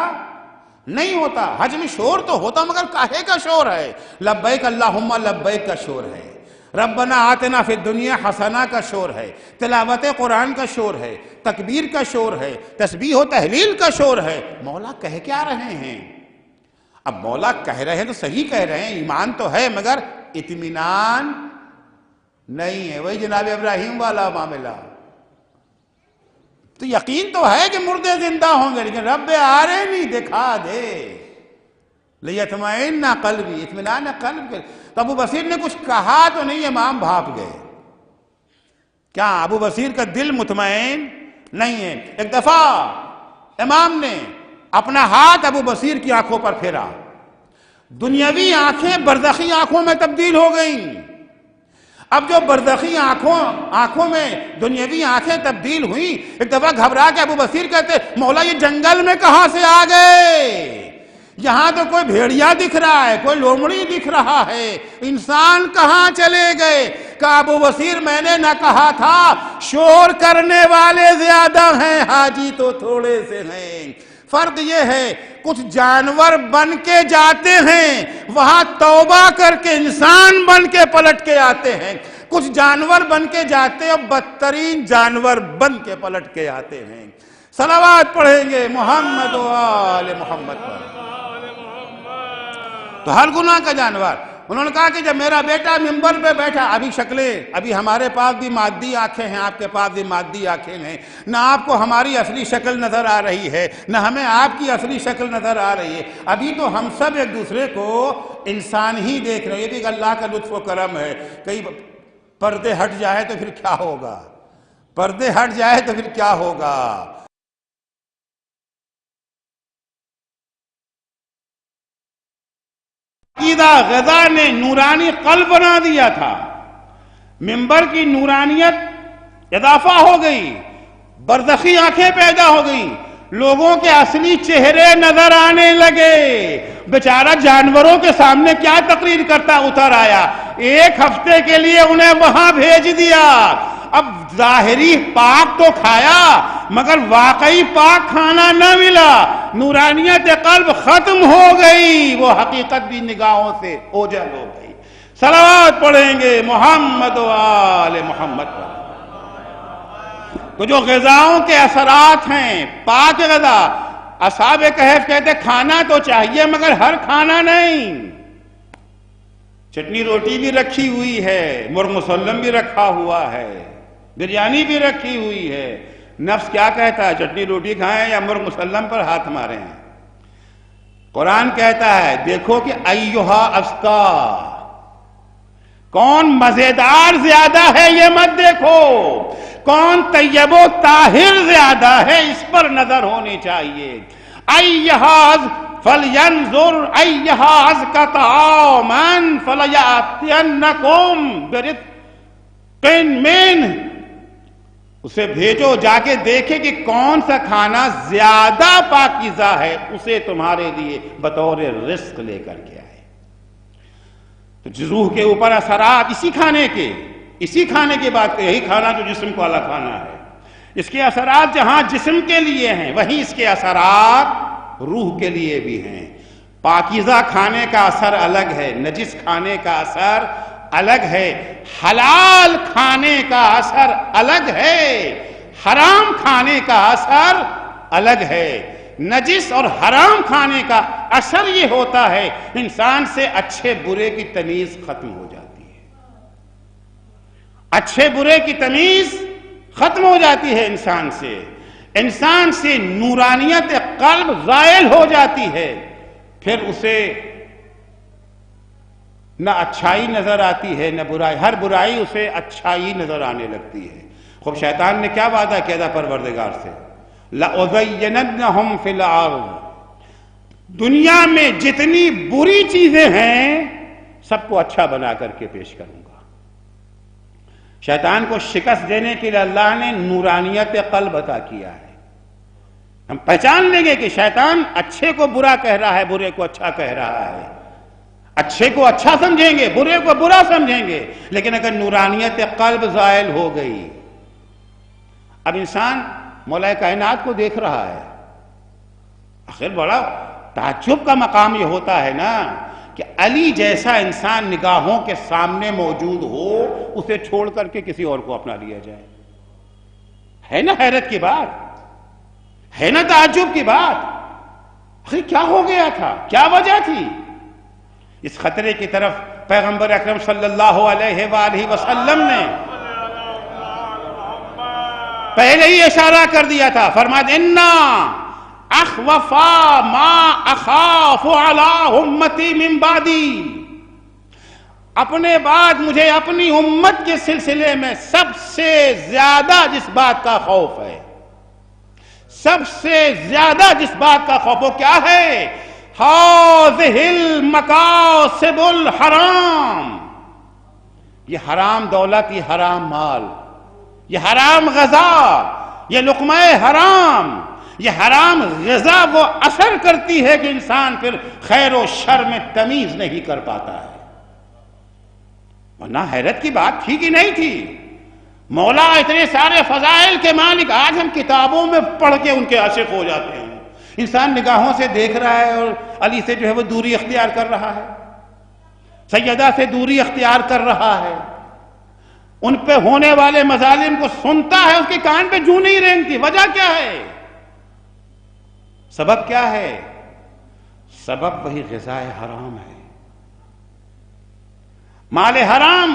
Speaker 4: نہیں ہوتا. حج میں شور تو ہوتا، مگر کاہے کا شور ہے؟ لبیک اللہم لبیک کا شور ہے، ربنا آتنا فی الدنیا حسنہ کا شور ہے، تلاوت قرآن کا شور ہے، تکبیر کا شور ہے، تسبیح و تحلیل کا شور ہے. مولا کہہ کیا رہے ہیں؟ اب مولا کہہ رہے ہیں تو صحیح کہہ رہے ہیں، ایمان تو ہے مگر اطمینان نہیں ہے. وہی جناب ابراہیم والا معاملہ. تو یقین تو ہے کہ مردے زندہ ہوں گے، لیکن رب آرینی دکھا دے لیطمئن قلبی، اطمینان قلب کے۔ تو ابو بصیر نے کچھ کہا تو نہیں، امام بھاپ گئے۔ کیا ابو بصیر کا دل مطمئن نہیں ہے؟ ایک دفعہ امام نے اپنا ہاتھ ابو بصیر کی آنکھوں پر پھیرا، دنیاوی آنکھیں برزخی آنکھوں میں تبدیل ہو گئیں۔ اب جو برزخی آنکھوں میں دنیاوی آنکھیں تبدیل ہوئیں، ایک دفعہ گھبرا کے ابو بصیر کہتے مولا یہ جنگل میں کہاں سے آ گئے؟ یہاں تو کوئی بھیڑیا دکھ رہا ہے، کوئی لومڑی دکھ رہا ہے، انسان کہاں چلے گئے؟ کہا ابو بصیر میں نے نہ کہا تھا شور کرنے والے زیادہ ہیں، حاجی تو تھوڑے سے ہیں۔ فرق یہ ہے کچھ جانور بن کے جاتے ہیں، وہاں توبہ کر کے انسان بن کے پلٹ کے آتے ہیں، کچھ جانور بن کے جاتے اور بدترین جانور بن کے پلٹ کے آتے ہیں۔ صلوات پڑھیں گے محمد و آل محمد پر۔ تو ہر گناہ کا جانور، انہوں نے کہا کہ جب میرا بیٹا منبر پہ بیٹھا، ابھی شکلیں، ابھی ہمارے پاس بھی مادی آنکھیں ہیں، آپ کے پاس بھی مادی آنکھیں ہیں، نہ آپ کو ہماری اصلی شکل نظر آ رہی ہے، نہ ہمیں آپ کی اصلی شکل نظر آ رہی ہے، ابھی تو ہم سب ایک دوسرے کو انسان ہی دیکھ رہے ہیں۔ یہ بھی اللہ کا لطف و کرم ہے۔ کئی پردے ہٹ جائے تو پھر کیا ہوگا؟ پردے ہٹ جائے تو پھر کیا ہوگا؟ عقیدہ غذا نے نورانی قلب بنا دیا تھا، منبر کی نورانیت اضافہ ہو گئی، برزخی آنکھیں پیدا ہو گئیں، لوگوں کے اصلی چہرے نظر آنے لگے۔ بیچارہ جانوروں کے سامنے کیا تقریر کرتا اتر آیا، ایک ہفتے کے لیے انہیں وہاں بھیج دیا۔ اب ظاہری پاک تو کھایا مگر واقعی پاک کھانا نہ ملا، نورانیت قلب ختم ہو گئی، وہ حقیقت بھی نگاہوں سے اوجھل ہو گئی۔ صلوات پڑھیں گے محمد و آل محمد پر۔ تو جو غذاؤں کے اثرات ہیں، پاک غذا، اصحاب کہف کہتے کھانا تو چاہیے مگر ہر کھانا نہیں۔ چٹنی روٹی بھی رکھی ہوئی ہے، مرغ مسلم بھی رکھا ہوا ہے، بریانی بھی رکھی ہوئی ہے، نفس کیا کہتا ہے؟ چٹنی روٹی کھائیں یا مرغ مسلم پر ہاتھ ماریں؟ قرآن کہتا ہے دیکھو کہ ایہا ازکا، کون مزیدار زیادہ ہے یہ مت دیکھو، کون طیب و طاہر زیادہ ہے اس پر نظر ہونی چاہیے۔ ایہا فَلْيَنْظُرْ أَيَّهَا أَزْكَى طَعَامًا فَلَيَأْتِيَنَّكُمْ بِرِزْقٍ مِّنْهُ، اسے بھیجو جا کے دیکھے کہ کون سا کھانا زیادہ پاکیزہ ہے، اسے تمہارے لیے بطور رزق لے کر کے آئے۔ تو روح کے اوپر اثرات اسی کھانے کے بعد، یہی کھانا جو جسم کو اعلیٰ کھانا ہے، اس کے اثرات جہاں جسم کے لیے ہیں وہیں اس کے اثرات روح کے لیے بھی ہیں۔ پاکیزہ کھانے کا اثر الگ ہے، نجس کھانے کا اثر الگ ہے، حلال کھانے کا اثر الگ ہے، حرام کھانے کا اثر الگ ہے۔ نجس اور حرام کھانے کا اثر یہ ہوتا ہے انسان سے اچھے برے کی تمیز ختم ہو جاتی ہے، اچھے برے کی تمیز ختم ہو جاتی ہے انسان سے نورانیت قلب زائل ہو جاتی ہے، پھر اسے نہ اچھائی نظر آتی ہے نہ برائی، ہر برائی اسے اچھائی نظر آنے لگتی ہے۔ خوب شیطان نے کیا وعدہ کیا تھا پروردگار سے؟ لَأُزَيِّنَنَّهُمْ فِي الْأَرْضِ، دنیا میں جتنی بری چیزیں ہیں سب کو اچھا بنا کر کے پیش کروں گا۔ شیطان کو شکست دینے کے لیے اللہ نے نورانیت قلب عطا کیا ہے۔ ہم پہچان لیں گے کہ شیطان اچھے کو برا کہہ رہا ہے، برے کو اچھا کہہ رہا ہے، اچھے کو اچھا سمجھیں گے، برے کو برا سمجھیں گے، لیکن اگر نورانیت قلب زائل ہو گئی، اب انسان مولا کائنات کو دیکھ رہا ہے، آخر بڑا تعجب کا مقام یہ ہوتا ہے نا کہ علی جیسا انسان نگاہوں کے سامنے موجود ہو، اسے چھوڑ کر کے کسی اور کو اپنا لیا جائے۔ ہے نا حیرت کی بات، ہے نا تعجب کی بات؟ آخر کیا ہو گیا تھا، کیا وجہ تھی؟ اس خطرے کی طرف پیغمبر اکرم صلی اللہ علیہ وآلہ وسلم نے پہلے ہی اشارہ کر دیا تھا، فرمایا انا اخوفا ما اخاف علی امتی من بعدی، اپنے بعد مجھے اپنی امت کے سلسلے میں سب سے زیادہ جس بات کا خوف ہے، سب سے زیادہ جس بات کا خوف، وہ کیا ہے؟ ہذہ المکاسب الحرام، یہ حرام دولت، یہ حرام مال، یہ حرام غذا، یہ لقمہ حرام، یہ حرام غذا وہ اثر کرتی ہے کہ انسان پھر خیر و شر میں تمیز نہیں کر پاتا ہے۔ ورنہ حیرت کی بات تھی کہ نہیں تھی؟ مولا اتنے سارے فضائل کے مالک، آج ہم کتابوں میں پڑھ کے ان کے عاشق ہو جاتے ہیں۔ انسان نگاہوں سے دیکھ رہا ہے اور علی سے جو ہے وہ دوری اختیار کر رہا ہے، سیدہ سے دوری اختیار کر رہا ہے، ان پہ ہونے والے مظالم کو سنتا ہے، اس کے کان پہ جوں نہیں رینگتی۔ وجہ کیا ہے؟ سبب کیا ہے؟ سبب وہی غذائے حرام ہے، مال حرام۔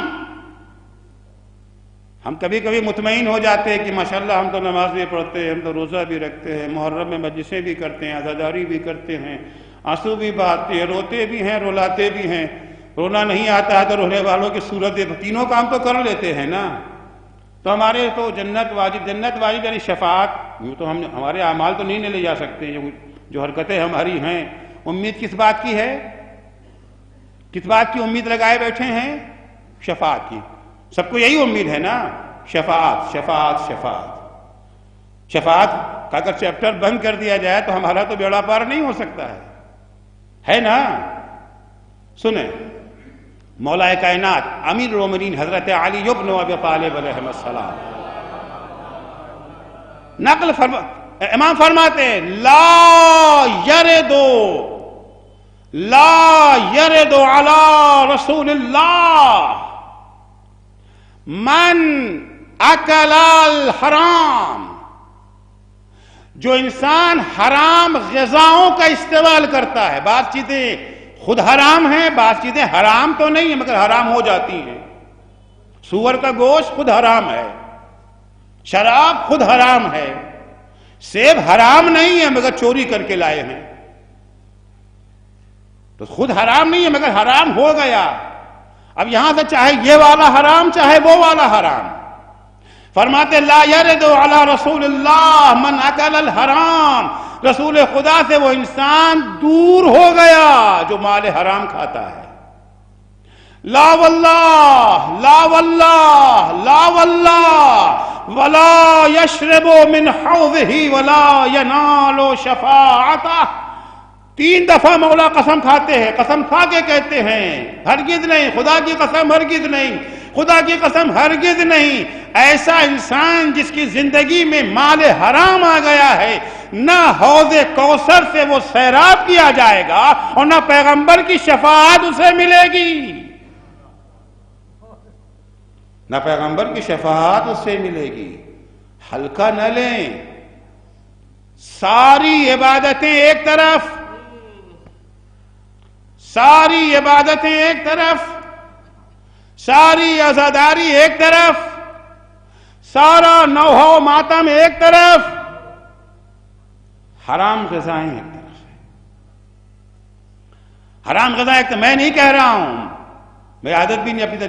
Speaker 4: ہم کبھی کبھی مطمئن ہو جاتے ہیں کہ ماشاءاللہ ہم تو نماز بھی پڑھتے ہیں، ہم تو روزہ بھی رکھتے ہیں، محرم میں مجلسیں بھی کرتے ہیں، عزاداری بھی کرتے ہیں، آنسو بھی بہاتے ہیں، روتے بھی ہیں، رلاتے بھی ہیں۔ رونا نہیں آتا ہے تو رونے والوں کی صورت، تینوں کام تو کر لیتے ہیں نا۔ تو ہمارے تو جنت واجب یعنی شفاعت، یوں تو ہمارے اعمال تو نہیں لے جا سکتے، جو حرکتیں ہماری ہیں۔ امید کس بات کی ہے؟ کس بات کی امید لگائے بیٹھے ہیں؟ شفاعت کی۔ سب کو یہی امید ہے نا، شفاعت شفاعت شفاعت شفاعت کا اگر چیپٹر بند کر دیا جائے تو ہمارا تو بیڑا پار نہیں ہو سکتا ہے نا۔ سنیں، مولا کائنات امیر المومنین حضرت علی بن ابی طالب علیہ السلام نقل امام فرماتے ہیں لا یرد علی رسول اللہ من اکل الحرام، جو انسان حرام غذاؤں کا استعمال کرتا ہے، بعض چیزیں خود حرام ہیں، بعض چیزیں حرام تو نہیں ہیں مگر حرام ہو جاتی ہیں۔ سور کا گوشت خود حرام ہے، شراب خود حرام ہے، سیب حرام نہیں ہے مگر چوری کر کے لائے ہیں، تو خود حرام نہیں ہے مگر حرام ہو گیا۔ اب یہاں سے چاہے یہ والا حرام چاہے وہ والا حرام، فرماتے لا یرد علی رسول اللہ من اکل الحرام، رسول خدا سے وہ انسان دور ہو گیا جو مال حرام کھاتا ہے۔ لا واللہ لا واللہ لا واللہ ولا یشرب من حوضہ ولا ینال شفاعتہ، 3 دفعہ مولا قسم کھاتے ہیں، قسم کھا کے کہتے ہیں ہرگز نہیں، خدا کی قسم ہرگز نہیں، خدا کی قسم ہرگز نہیں، ایسا انسان جس کی زندگی میں مال حرام آ گیا ہے، نہ حوض کوثر سے وہ سیراب کیا جائے گا اور نہ پیغمبر کی شفاعت اسے ملے گی، نہ پیغمبر کی شفاعت اس سے ملے گی۔ ہلکا نہ لیں، ساری عبادتیں ایک طرف، ساری عبادتیں ایک طرف، ساری عزاداری ایک طرف، سارا نوحہ ماتم ایک طرف، حرام غذائیں ایک طرف ہے۔ حرام غذائیں ایک طرف، میں نہیں کہہ رہا ہوں، میری عادت بھی نہیں اپنی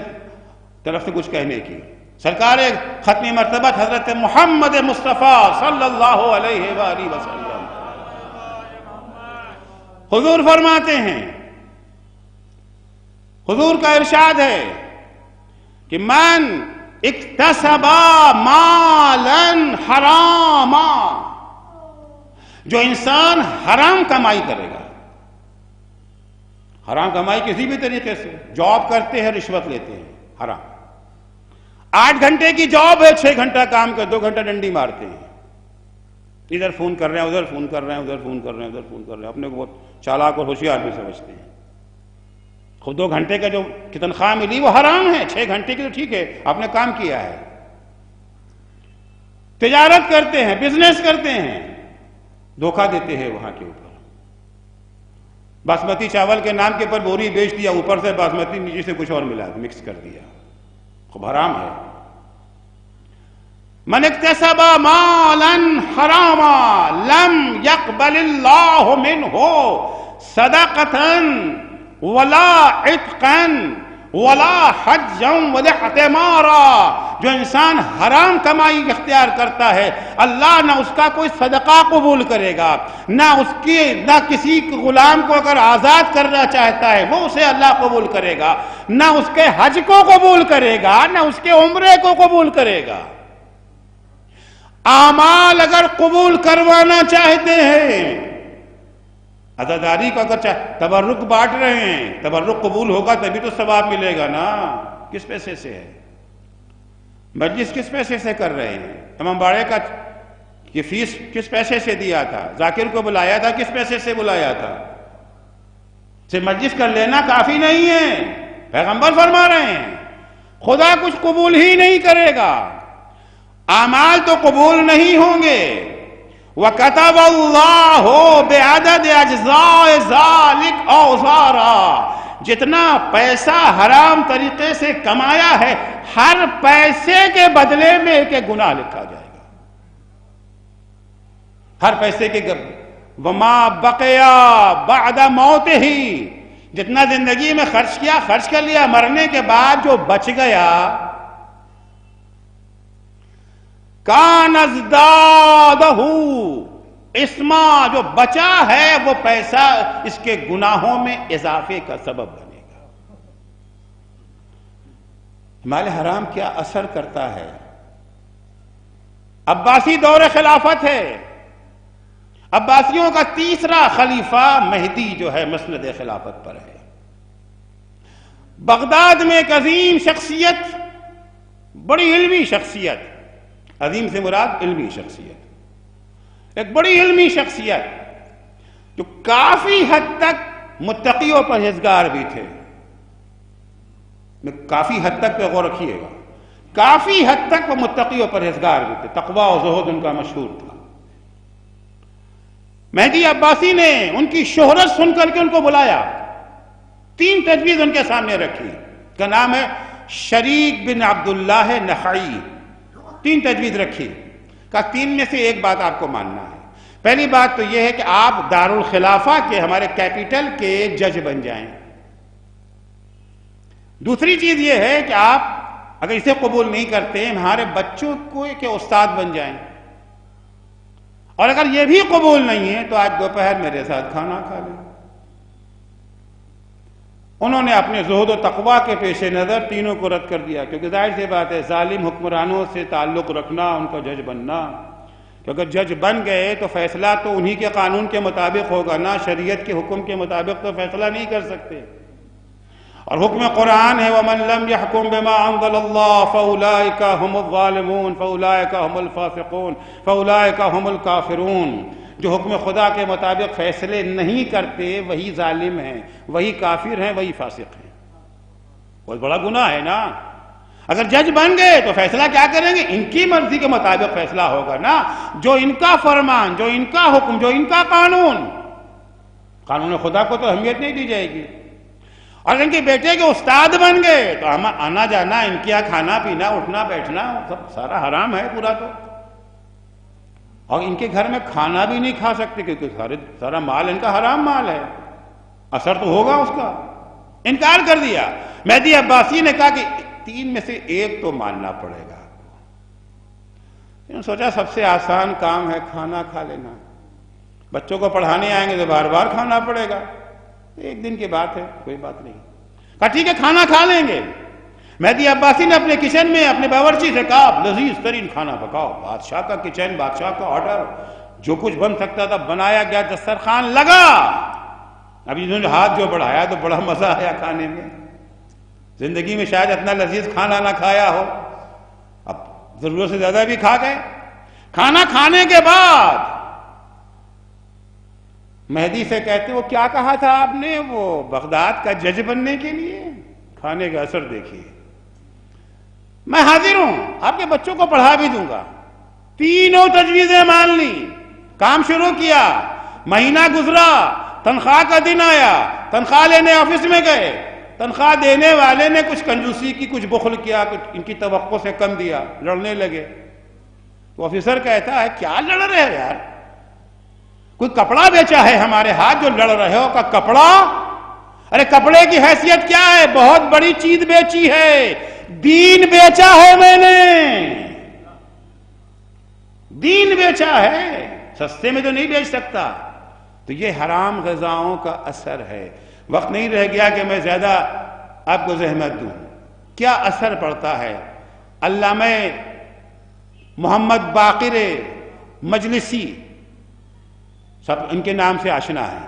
Speaker 4: طرف سے کچھ کہنے کی۔ سرکار ختم مرتبہ حضرت محمد مصطفیٰ صلی اللہ علیہ وآلہ وسلم حضور فرماتے ہیں، حضور کا ارشاد ہے کہ من اکتسب مالا حراما، جو انسان حرام کمائی کرے گا، حرام کمائی کسی بھی طریقے سے، جاب کرتے ہیں رشوت لیتے ہیں، حرام، 8 گھنٹے کی جاب ہے، 6 گھنٹہ کام کر 2 گھنٹہ ڈنڈی مارتے ہیں، ادھر فون کر رہے ہیں ادھر فون کر رہے ہیں ادھر فون کر رہے ہیں ادھر فون کر رہے ہیں، اپنے کو بہت چالاک اور ہوشیار بھی سمجھتے ہیں۔ خود 2 گھنٹے کا جو تنخواہ ملی وہ حرام ہے، 6 گھنٹے کی تو ٹھیک ہے آپ نے کام کیا ہے۔ تجارت کرتے ہیں، بزنس کرتے ہیں، دھوکہ دیتے ہیں وہاں کے اوپر، باسمتی چاول کے نام کے پر بوری بیچ دیا، اوپر سے باسمتی نیچے سے کچھ اور ملا مکس کر دیا، خوب حرام ہے۔ من اکتسب مالا حراما لم يقبل اللہ منہ صدقة ولا عتقا ولا حجا ولا اعتمارا. جو انسان حرام کمائی اختیار کرتا ہے اللہ نہ اس کا کوئی صدقہ قبول کرے گا، نہ کسی غلام کو اگر آزاد کرنا چاہتا ہے وہ اسے اللہ قبول کرے گا، نہ اس کے حج کو قبول کرے گا، نہ اس کے عمرے کو قبول کرے گا. اعمال اگر قبول کروانا چاہتے ہیں، عزاداری کو اگر تبرک بانٹ رہے ہیں، تبرک قبول ہوگا تبھی تو ثواب ملے گا نا. کس پیسے سے ہے؟ مجلس کس پیسے سے کر رہے ہیں؟ امام باڑے کا یہ فیس کس پیسے سے دیا تھا؟ ذاکر کو بلایا تھا کس پیسے سے بلایا تھا؟ صرف مجلس کر لینا کافی نہیں ہے. پیغمبر فرما رہے ہیں خدا کچھ قبول ہی نہیں کرے گا، اعمال تو قبول نہیں ہوں گے. وَكَتَبَ اللَّهُ بِعَدَدِ أَجْزَاءِ ذَلِكَ أَوْزَارًا. جتنا پیسہ حرام طریقے سے کمایا ہے ہر پیسے کے بدلے میں ایک ایک گناہ لکھا جائے گا. ہر پیسے کے وَمَا بَقِيَ بَعْدَ مَوْتِهِ. جتنا زندگی میں خرچ کر لیا، مرنے کے بعد جو بچ گیا کان ازدادہ اسما، جو بچا ہے وہ پیسہ اس کے گناہوں میں اضافے کا سبب بنے گا. مال حرام کیا اثر کرتا ہے؟ عباسی دور خلافت ہے، عباسیوں کا تیسرا خلیفہ مہدی جو ہے مسند خلافت پر ہے. بغداد میں ایک عظیم شخصیت، بڑی علمی شخصیت، عظیم سے مراد علمی شخصیت، ایک بڑی علمی شخصیت جو کافی حد تک متقی و پرہیزگار بھی تھے. کافی حد تک پہ غور رکھیے گا، کافی حد تک وہ متقی و پرہیزگار بھی تھے، تقوی و زہد ان کا مشہور تھا. مہدی عباسی نے ان کی شہرت سن کر کے ان کو بلایا، 3 تجویز ان کے سامنے رکھی. کا نام ہے شریک بن عبداللہ نخعی. 3 تجویز رکھی، کہا 3 میں سے ایک بات آپ کو ماننا ہے. پہلی بات تو یہ ہے کہ آپ دارالخلافہ کے، ہمارے کیپٹل کے جج بن جائیں. دوسری چیز یہ ہے کہ آپ اگر اسے قبول نہیں کرتے ہمارے بچوں کو کے استاد بن جائیں. اور اگر یہ بھی قبول نہیں ہے تو آج دوپہر میرے ساتھ کھانا کھا لیں. انہوں نے اپنے زہد و تقوی کے پیش نظر تینوں کو رد کر دیا، کیونکہ ظاہر سی بات ہے ظالم حکمرانوں سے تعلق رکھنا، ان کا جج بننا، کہ اگر جج بن گئے تو فیصلہ تو انہی کے قانون کے مطابق ہوگا نا، شریعت کے حکم کے مطابق تو فیصلہ نہیں کر سکتے. اور حکم قرآن ہے وَمَن لَمْ يَحْكُمْ بِمَا أَنزَلَ اللَّهُ فَأُولَٰئِكَ هُمُ الظَّالِمُونَ فَأُولَٰئِكَ هُمُ الْفَاسِقُونَ فَأُولَٰئِكَ هُمُ الْكَافِرُونَ. جو حکم خدا کے مطابق فیصلے نہیں کرتے وہی ظالم ہیں، وہی کافر ہیں، وہی فاسق ہیں. بہت بڑا گناہ ہے نا. اگر جج بن گئے تو فیصلہ کیا کریں گے؟ ان کی مرضی کے مطابق فیصلہ ہوگا نا، جو ان کا فرمان، جو ان کا حکم، جو ان کا قانون خدا کو تو اہمیت نہیں دی جائے گی. اور ان کے بیٹے کے استاد بن گئے تو آنا جانا، ان کے یہاں کھانا پینا، اٹھنا بیٹھنا سب سارا حرام ہے پورا. تو اور ان کے گھر میں کھانا بھی نہیں کھا سکتے کیونکہ سارا مال ان کا حرام مال ہے، اثر تو ہوگا اس کا. انکار کر دیا. مہدی عباسی نے کہا کہ 3 میں سے ایک تو ماننا پڑے گا. انہوں نے سوچا سب سے آسان کام ہے کھانا کھا لینا، بچوں کو پڑھانے آئیں گے تو بار بار کھانا پڑے گا، ایک دن کی بات ہے، کوئی بات نہیں. کہا ٹھیک ہے کھانا کھا لیں گے. مہدی عباسی نے اپنے کچن میں اپنے باورچی سے کہا لذیذ ترین کھانا پکاؤ. بادشاہ کا کچن، بادشاہ کا آرڈر، جو کچھ بن سکتا تھا بنایا گیا، دسترخوان لگا. اب انہوں نے ہاتھ جو بڑھایا تو بڑا مزہ آیا کھانے میں. زندگی میں شاید اتنا لذیذ کھانا نہ کھایا ہو، اب ضرورت سے زیادہ بھی کھا گئے. کھانا کھانے کے بعد مہدی سے کہتے وہ کیا کہا تھا آپ نے؟ وہ بغداد کا جج بننے کے لیے. کھانے کا اثر دیکھیے. میں حاضر ہوں، آپ کے بچوں کو پڑھا بھی دوں گا. 3 تجویزیں مان لی، کام شروع کیا. مہینہ گزرا، تنخواہ کا دن آیا، تنخواہ لینے آفس میں گئے. تنخواہ دینے والے نے کچھ کنجوسی کی، کچھ بخل کیا، کچھ ان کی توقع سے کم دیا، لڑنے لگے. تو آفیسر کہتا ہے کیا لڑ رہے ہو یار؟ کوئی کپڑا بیچا ہے ہمارے ہاتھ جو لڑ رہے ہو؟ کا کپڑا؟ ارے کپڑے کی حیثیت کیا ہے؟ بہت بڑی چیز بیچی ہے، دین بیچا ہے میں نے، دین بیچا ہے، سستے میں تو نہیں بیچ سکتا۔ تو یہ حرام غذاؤں کا اثر ہے۔ وقت نہیں رہ گیا کہ میں زیادہ آپ کو زحمت دوں۔ کیا اثر پڑتا ہے؟ علامہ محمد باقر مجلسی، سب ان کے نام سے آشنا ہے،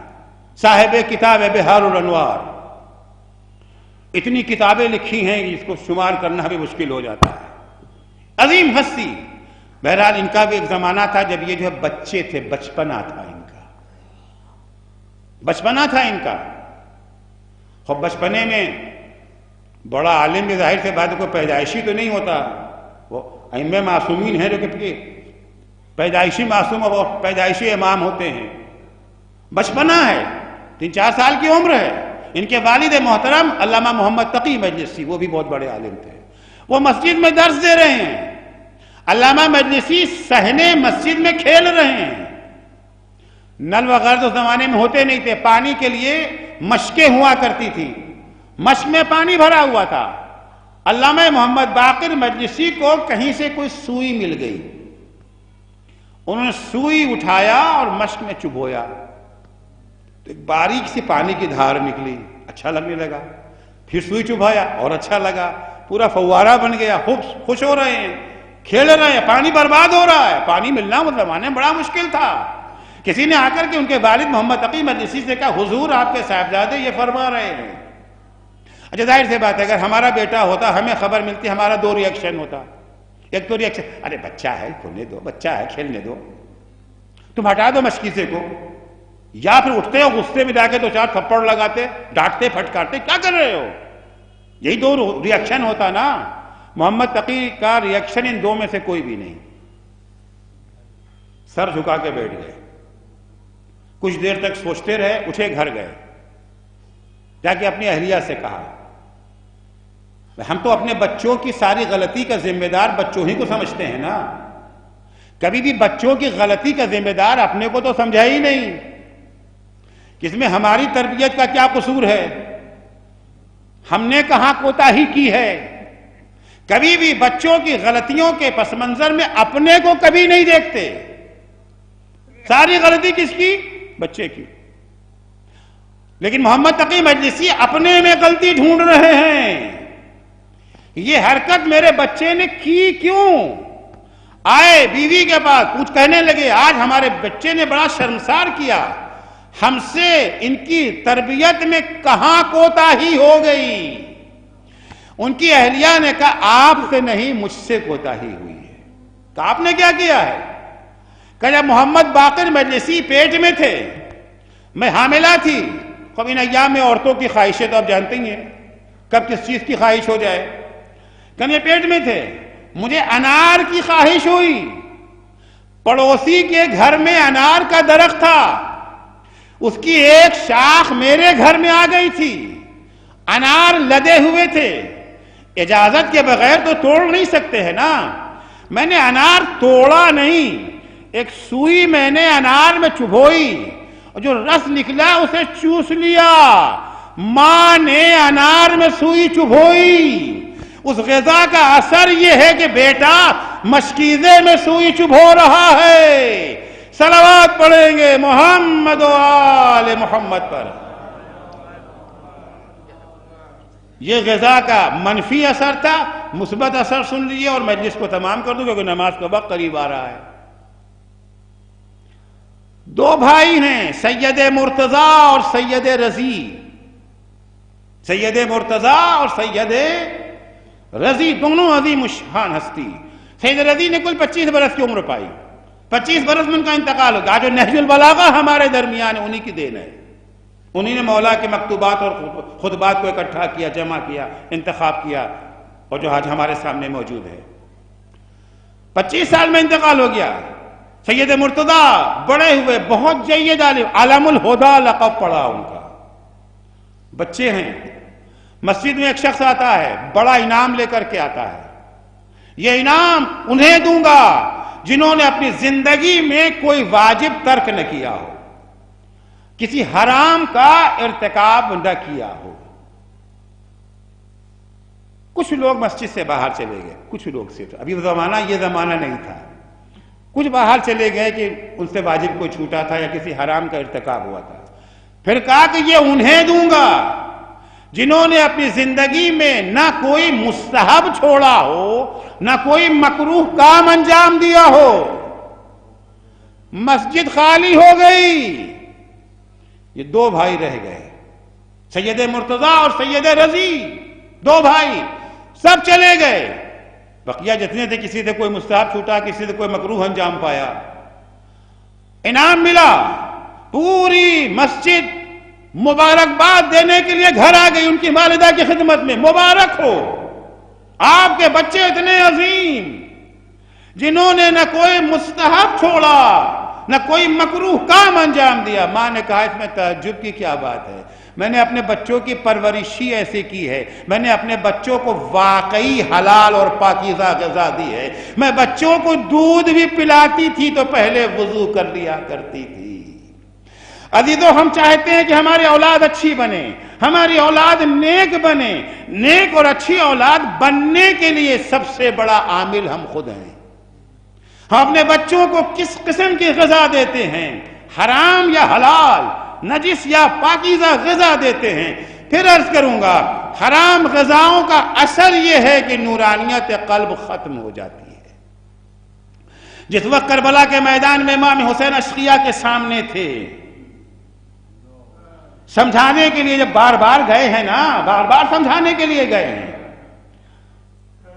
Speaker 4: صاحب کتاب بہار الانوار، اتنی کتابیں لکھی ہیں کہ اس کو شمار کرنا بھی مشکل ہو جاتا ہے، عظیم ہستی۔ بہرحال ان کا بھی ایک زمانہ تھا جب یہ جو ہے بچے تھے، بچپنا تھا ان کا، بچپنا تھا ان کا۔ خب بچپنے میں بڑا عالم بھی ظاہر سے بات، کوئی پیدائشی تو نہیں ہوتا، وہ ائمہ معصومین ہیں جو کہ پیدائشی معصوم اور پیدائشی امام ہوتے ہیں۔ بچپنا ہے، 3-4 سال کی عمر ہے۔ ان کے والد محترم علامہ محمد تقی مجلسی، وہ بھی بہت بڑے عالم تھے، وہ مسجد میں درس دے رہے ہیں۔ علامہ مجلسی صحنے مسجد میں کھیل رہے ہیں۔ نل وغیرہ تو زمانے میں ہوتے نہیں تھے، پانی کے لیے مشکیں ہوا کرتی تھی، مشک میں پانی بھرا ہوا تھا۔ علامہ محمد باقر مجلسی کو کہیں سے کوئی سوئی مل گئی، انہوں نے سوئی اٹھایا اور مشک میں چبویا تو ایک باریک سی پانی کی دھار نکلی، اچھا لگنے لگا، پھر سوئی چبھایا اور اچھا لگا، پورا فوارہ بن گیا، خوش ہو رہے ہیں، کھیل رہے ہیں، پانی برباد ہو رہا ہے۔ پانی ملنا اس زمانے میں بڑا مشکل تھا۔ کسی نے آ کر کے ان کے والد محمد تقی مجلسی سے کہا حضور آپ کے صاحبزادے یہ فرما رہے ہیں۔ اچھا ظاہر سے بات ہے اگر ہمارا بیٹا ہوتا، ہمیں خبر ملتی، ہمارا 2 ری ایکشن ہوتا۔ ایک تو ریئیکشن، ارے بچہ ہے کھولنے دو، بچہ ہے کھیلنے دو، تم ہٹا دو مشکیزے کو، یا پھر اٹھتے ہو غصے میں جا کے 2-4 تھپڑ لگاتے، ڈانٹتے پھٹکارتے، کیا کر رہے ہو؟ یہی 2 ریئیکشن ہوتا نا۔ محمد تقی کا ریئیکشن ان 2 میں سے کوئی بھی نہیں، سر جھکا کے بیٹھ گئے، کچھ دیر تک سوچتے رہے، اٹھے گھر گئے، جا کے اپنی اہلیہ سے کہا ہم تو اپنے بچوں کی ساری غلطی کا ذمہ دار بچوں ہی کو سمجھتے ہیں نا، کبھی بھی بچوں کی غلطی کا ذمہ دار اپنے کو تو سمجھا ہی نہیں، اس میں ہماری تربیت کا کیا قصور ہے، ہم نے کہاں کوتاہی کی ہے۔ کبھی بھی بچوں کی غلطیوں کے پس منظر میں اپنے کو کبھی نہیں دیکھتے، ساری غلطی کس کی؟ بچے کی۔ لیکن محمد تقی مجلسی اپنے میں غلطی ڈھونڈ رہے ہیں، یہ حرکت میرے بچے نے کی کیوں؟ آئے بیوی کے پاس، کچھ کہنے لگے آج ہمارے بچے نے بڑا شرمسار کیا، ہم سے ان کی تربیت میں کہاں کوتاہی ہو گئی؟ ان کی اہلیہ نے کہا آپ سے نہیں مجھ سے کوتاہی ہوئی ہے۔ کہا آپ نے کیا کیا ہے؟ کہ جب محمد باقر مجلسی پیٹ میں تھے، میں حاملہ تھی، خب ان ایام میں عورتوں کی خواہشیں تو آپ جانتے ہی ہیں، کب کس چیز کی خواہش ہو جائے، کہ یہ پیٹ میں تھے، مجھے انار کی خواہش ہوئی، پڑوسی کے گھر میں انار کا درخت تھا، اس کی ایک شاخ میرے گھر میں آ گئی تھی، انار لدے ہوئے تھے، اجازت کے بغیر تو توڑ نہیں سکتے ہیں نا، میں نے انار توڑا نہیں، ایک سوئی میں نے انار میں چبھوئی اور جو رس نکلا اسے چوس لیا، ماں نے انار میں سوئی چبھوئی، اس غذا کا اثر یہ ہے کہ بیٹا مشکیزے میں سوئی چبھو رہا ہے۔ صلوات پڑھیں گے محمد و آل محمد پر۔ یہ غذا کا منفی اثر تھا، مثبت اثر سن لیجیے اور مجلس کو تمام کر دوں کیونکہ نماز کا وقت قریب آ رہا ہے۔ 2 بھائی ہیں، سید مرتضی اور سید رضی، سید مرتضی اور سید رضی دونوں عظیم الشان ہستی۔ سید رضی نے کل 25 برس کی عمر پائی، 25 برس میں ان کا انتقال ہو گیا۔ جو نہج البلاغہ ہمارے درمیان ہے انہی کی دین ہے، انہی نے مولا کے مکتوبات اور خطبات کو اکٹھا کیا، جمع کیا، انتخاب کیا اور جو آج ہمارے سامنے موجود ہے۔ 25 سال میں انتقال ہو گیا۔ سید مرتضی بڑے ہوئے، بہت جید عالم، علم الہدا لقب پڑا ان کا، بچے ہیں۔ مسجد میں ایک شخص آتا ہے، بڑا انعام لے کر کے آتا ہے، یہ انعام انہیں دوں گا جنہوں نے اپنی زندگی میں کوئی واجب ترک نہ کیا ہو، کسی حرام کا ارتکاب نہ کیا ہو۔ کچھ لوگ مسجد سے باہر چلے گئے، کچھ لوگ صرف، ابھی وہ زمانہ یہ زمانہ نہیں تھا، کچھ باہر چلے گئے کہ ان سے واجب کوئی چھوٹا تھا یا کسی حرام کا ارتکاب ہوا تھا، پھر کہا کہ یہ انہیں دوں گا جنہوں نے اپنی زندگی میں نہ کوئی مستحب چھوڑا ہو، نہ کوئی مکروہ کام انجام دیا ہو۔ مسجد خالی ہو گئی، یہ دو بھائی رہ گئے، سید مرتضیٰ اور سید رضی، دو بھائی سب چلے گئے، بقیہ جتنے تھے کسی سے کوئی مستحب چھوٹا، کسی سے کوئی مکروہ انجام پایا، انعام ملا، پوری مسجد مبارکباد دینے کے لیے گھر آ گئی ان کی والدہ کی خدمت میں، مبارک ہو آپ کے بچے اتنے عظیم جنہوں نے نہ کوئی مستحب چھوڑا نہ کوئی مکروہ کام انجام دیا۔ ماں نے کہا اس میں تعجب کی کیا بات ہے، میں نے اپنے بچوں کی پرورشی ایسے کی ہے، میں نے اپنے بچوں کو واقعی حلال اور پاکیزہ غذا دی ہے، میں بچوں کو دودھ بھی پلاتی تھی تو پہلے وضو کر لیا کرتی تھی۔ عزیزو، ہم چاہتے ہیں کہ ہماری اولاد اچھی بنے، ہماری اولاد نیک بنے، نیک اور اچھی اولاد بننے کے لیے سب سے بڑا عامل ہم خود ہیں۔ ہم اپنے بچوں کو کس قسم کی غذا دیتے ہیں، حرام یا حلال، نجس یا پاکیزہ غذا دیتے ہیں۔ پھر عرض کروں گا، حرام غذاؤں کا اثر یہ ہے کہ نورانیت قلب ختم ہو جاتی ہے۔ جس وقت کربلا کے میدان میں امام حسین اشقیاء کے سامنے تھے، سمجھانے کے لیے جب بار بار گئے ہیں نا، بار بار سمجھانے کے لیے گئے ہیں،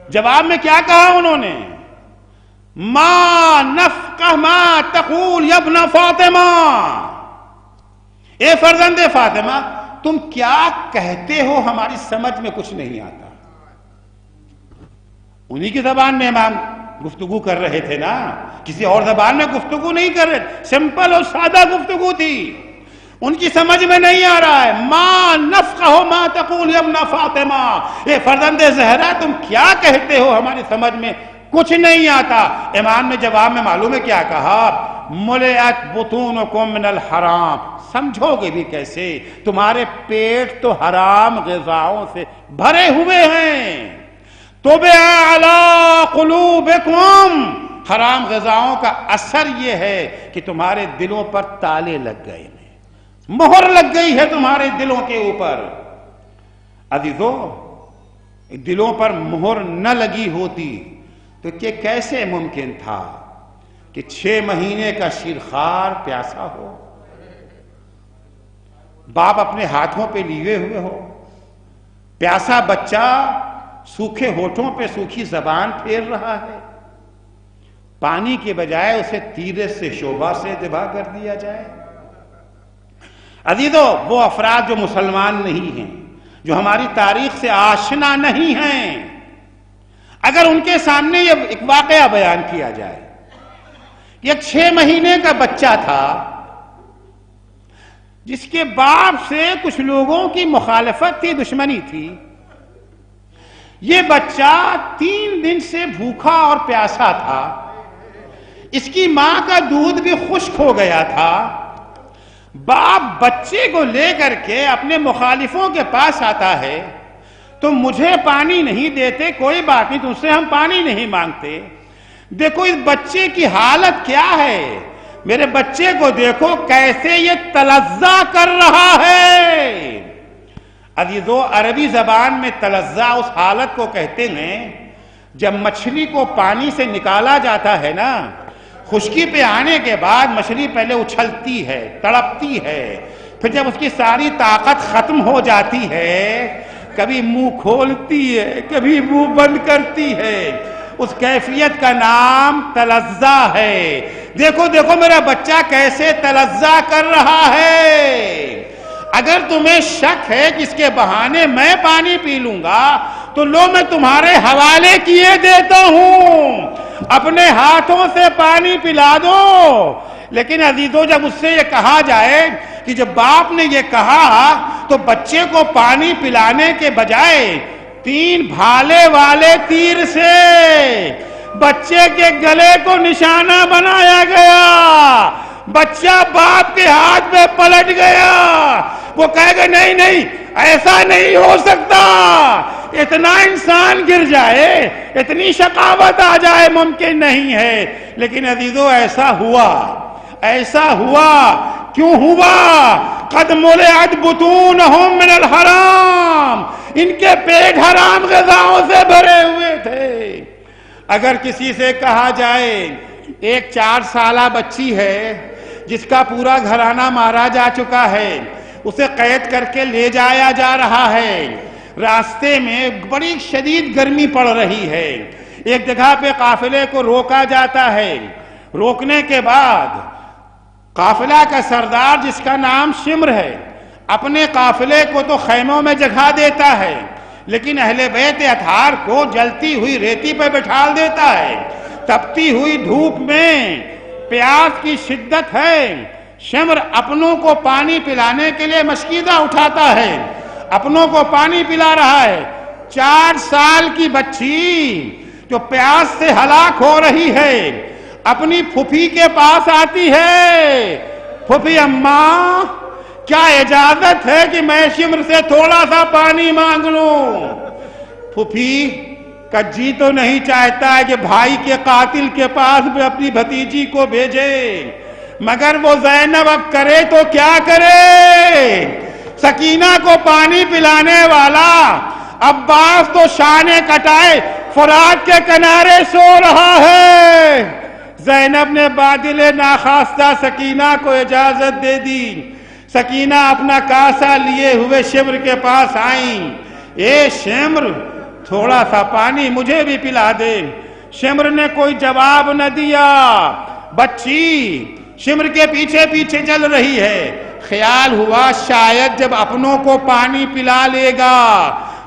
Speaker 4: جواب میں کیا کہا انہوں نے؟ ما نفقہ ما تقول یا ابن فاطمہ، اے فرزند فاطمہ تم کیا کہتے ہو ہماری سمجھ میں کچھ نہیں آتا۔ انہی کی زبان میں امام گفتگو کر رہے تھے نا، کسی اور زبان میں گفتگو نہیں کر رہے، سمپل اور سادہ گفتگو تھی، ان کی سمجھ میں نہیں آ رہا ہے۔ ما نفقہ ما تقول یا ابن فاطمہ، اے فرزند زہرا تم کیا کہتے ہو ہماری سمجھ میں کچھ نہیں آتا۔ امام نے جواب میں معلوم ہے کیا کہا؟ ملئت بطونکم من الحرام، سمجھو گے بھی کیسے، تمہارے پیٹ تو حرام غذاؤں سے بھرے ہوئے ہیں۔ طبع علی قلوبکم، حرام غذاؤں کا اثر یہ ہے کہ تمہارے دلوں پر تالے لگ گئے ہیں، مہر لگ گئی ہے تمہارے دلوں کے اوپر۔ عزیزو، دلوں پر مہر نہ لگی ہوتی تو کہ کیسے ممکن تھا کہ 6 مہینے کا شیرخوار پیاسا ہو، باپ اپنے ہاتھوں پہ لیے ہوئے ہو، پیاسا بچہ سوکھے ہونٹوں پہ سوکھی زبان پھیر رہا ہے، پانی کے بجائے اسے تیرے سے شعبہ سے ذبح کر دیا جائے۔ عزیزو، وہ افراد جو مسلمان نہیں ہیں، جو ہماری تاریخ سے آشنا نہیں ہیں، اگر ان کے سامنے یہ ایک واقعہ بیان کیا جائے، یہ 6 مہینے کا بچہ تھا جس کے باپ سے کچھ لوگوں کی مخالفت تھی، دشمنی تھی، یہ بچہ 3 دن سے بھوکا اور پیاسا تھا، اس کی ماں کا دودھ بھی خشک ہو گیا تھا، باپ بچے کو لے کر کے اپنے مخالفوں کے پاس آتا ہے، تم مجھے پانی نہیں دیتے، کوئی بات نہیں، تم سے ہم پانی نہیں مانگتے، دیکھو اس بچے کی حالت کیا ہے، میرے بچے کو دیکھو کیسے یہ تلذہ کر رہا ہے۔ عزیزو، عربی زبان میں تلذہ اس حالت کو کہتے ہیں جب مچھلی کو پانی سے نکالا جاتا ہے نا، خشکی پہ آنے کے بعد مچھلی پہلے اچھلتی ہے، تڑپتی ہے، پھر جب اس کی ساری طاقت ختم ہو جاتی ہے، کبھی منہ کھولتی ہے، کبھی منہ بند کرتی ہے، اس کیفیت کا نام تلذہ ہے۔ دیکھو دیکھو میرا بچہ کیسے تلذہ کر رہا ہے۔ اگر تمہیں شک ہے کہ اس کے بہانے میں پانی پی لوں گا تو لو میں تمہارے حوالے کیے دیتا ہوں، اپنے ہاتھوں سے پانی پلا دو۔ لیکن عزیزو، جب اس سے یہ کہا جائے کہ جب باپ نے یہ کہا تو بچے کو پانی پلانے کے بجائے 3 بھالے والے تیر سے
Speaker 1: بچے کے گلے کو نشانہ بنایا گیا، بچہ باپ کے ہاتھ میں پلٹ گیا، وہ کہے گا نہیں نہیں ایسا نہیں ہو سکتا، اتنا انسان گر جائے، اتنی شقاوت آ جائے ممکن نہیں ہے، لیکن عزیزو ایسا ہوا، ایسا ہوا، کیوں ہوا؟ قد ملئت بطونہم من الحرام، ان کے پیٹ حرام غذاؤں سے بھرے ہوئے تھے۔ اگر کسی سے کہا جائے ایک 4 سالہ بچی ہے جس کا پورا گھرانہ مارا جا چکا ہے، اسے قید کر کے لے جایا جا رہا ہے، راستے میں بڑی شدید گرمی پڑ رہی ہے، ایک جگہ پہ قافلے کو روکا جاتا ہے، روکنے کے بعد قافلہ کا سردار جس کا نام شمر ہے اپنے قافلے کو تو خیموں میں جگہ دیتا ہے، لیکن اہل بیت اطہار کو جلتی ہوئی ریتی پہ بٹھا دیتا ہے، تپتی ہوئی دھوپ میں، پیاس کی شدت ہے، شمر اپنوں کو پانی پلانے کے لیے مشکیزہ اٹھاتا ہے، اپنوں کو پانی پلا رہا ہے، 4 سال کی بچی جو پیاس سے ہلاک ہو رہی ہے اپنی پھوپھی کے پاس آتی ہے، پھوپھی اماں کیا اجازت ہے کہ میں شمر سے تھوڑا سا پانی مانگ لوں؟ پھوپھی کا جی تو نہیں چاہتا ہے کہ بھائی کے قاتل کے پاس بھی اپنی بھتیجی کو بھیجے، مگر وہ زینب اب کرے تو کیا کرے؟ سکینہ کو پانی پلانے والا عباس تو شانے کٹائے فرات کے کنارے سو رہا ہے۔ زینب نے بادل ناخواستہ سکینہ کو اجازت دے دی، سکینہ اپنا کاسا لیے ہوئے شمر کے پاس آئیں، اے شمر تھوڑا سا پانی مجھے بھی پلا دے۔ شمر نے کوئی جواب نہ دیا، بچی شمر کے پیچھے پیچھے چل رہی ہے، خیال ہوا شاید جب اپنوں کو پانی پلا لے گا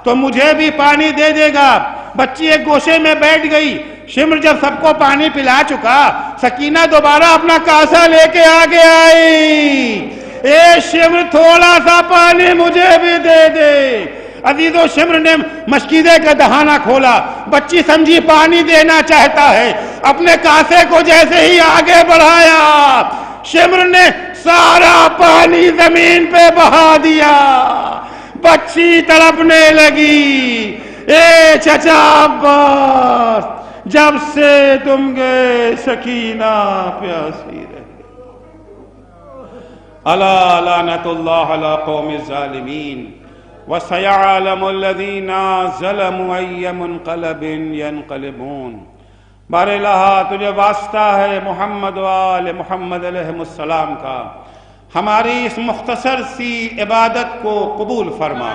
Speaker 1: تو مجھے بھی پانی دے دے گا، بچی ایک گوشے میں بیٹھ گئی۔ شمر جب سب کو پانی پلا چکا، سکینہ دوبارہ اپنا کاسا لے کے آگے آئی، اے شمر تھوڑا سا پانی مجھے بھی دے دے۔ عزیزو شمر نے مشکیزے کا دہانہ کھولا، بچی سمجھی پانی دینا چاہتا ہے، اپنے کاسے کو جیسے ہی آگے بڑھایا شمر نے سارا پانی زمین پہ بہا دیا، بچی تڑپنے لگی، اے چچا عباس جب سے تم گئے سکینہ پیاسی رہی۔ الا لعنت اللہ علی قوم الظالمین وسيعلم الذين ظلموا أي منقلب ينقلبون۔ بار الہ تجھے واسطہ ہے محمد و آل محمد علیہ السلام کا، ہماری اس مختصر سی عبادت کو قبول فرما۔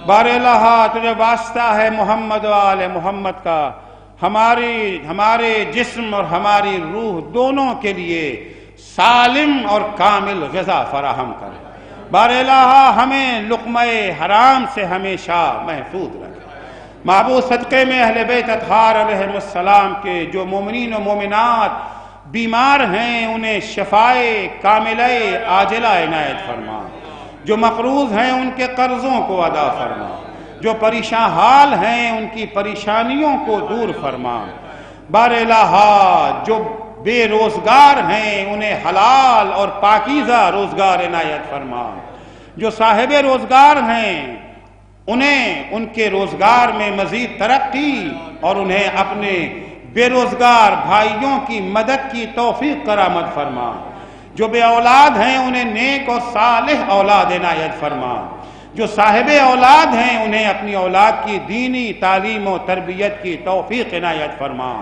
Speaker 1: بار الہ تجھے واسطہ ہے محمد و آل محمد کا، ہمارے جسم اور ہماری روح دونوں کے لیے سالم اور کامل غذا فراہم کرے۔ بار الہ ہمیں لقمہ حرام سے ہمیشہ محفوظ رکھے۔ محبوب صدقے میں اہل بیت اطہار علیہ السلام کے جو مومنین و مومنات بیمار ہیں انہیں شفائے کاملہ عاجلہ عنایت فرما، جو مقروض ہیں ان کے قرضوں کو ادا فرما، جو پریشان حال ہیں ان کی پریشانیوں کو دور فرما۔ بار الہ جو بے روزگار ہیں انہیں حلال اور پاکیزہ روزگار عنایت فرما، جو صاحب روزگار ہیں انہیں ان کے روزگار میں مزید ترقی اور انہیں اپنے بے روزگار بھائیوں کی مدد کی توفیق کرامت فرما، جو بے اولاد ہیں انہیں نیک اور صالح اولاد عنایت فرما، جو صاحب اولاد ہیں انہیں اپنی اولاد کی دینی تعلیم و تربیت کی توفیق عنایت فرما۔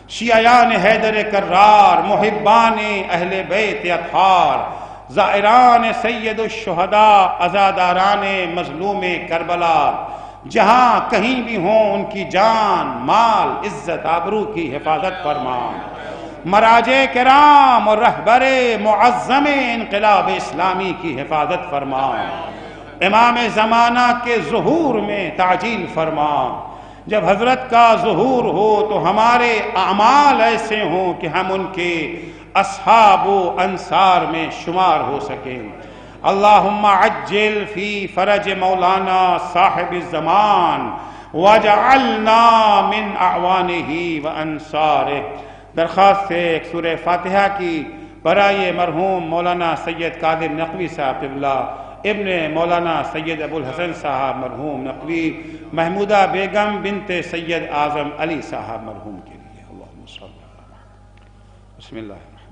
Speaker 1: شیعیان حیدر کرار، محبان اہل بیت اطہار، زائران سید الشہداء، عزاداران مظلوم کربلا، جہاں کہیں بھی ہوں ان کی جان مال عزت آبرو کی حفاظت فرما۔ مراجع کرام اور رہبر معظم انقلاب اسلامی کی حفاظت فرما۔ امام زمانہ کے ظہور میں تعجیل فرما۔ جب حضرت کا ظہور ہو تو ہمارے اعمال ایسے ہوں کہ ہم ان کے اصحاب و انصار میں شمار ہو سکیں۔ اللہم عجل فی فرج مولانا صاحب الزمان
Speaker 4: وَجَعَلْنَا مِنْ أَعْوَانِهِ وَأَنصَارِهِ. درخواست ہے ایک سورہ فاتحہ کی برائے مرحوم مولانا سید قادر نقوی صاحب قبلہ، ابن مولانا سید ابو الحسن صاحب مرحوم نقوی، محمودہ بیگم بنت سید اعظم علی صاحب مرحوم کے لیے. اللہم صلی اللہ علیہ وسلم. بسم اللہ الرحمن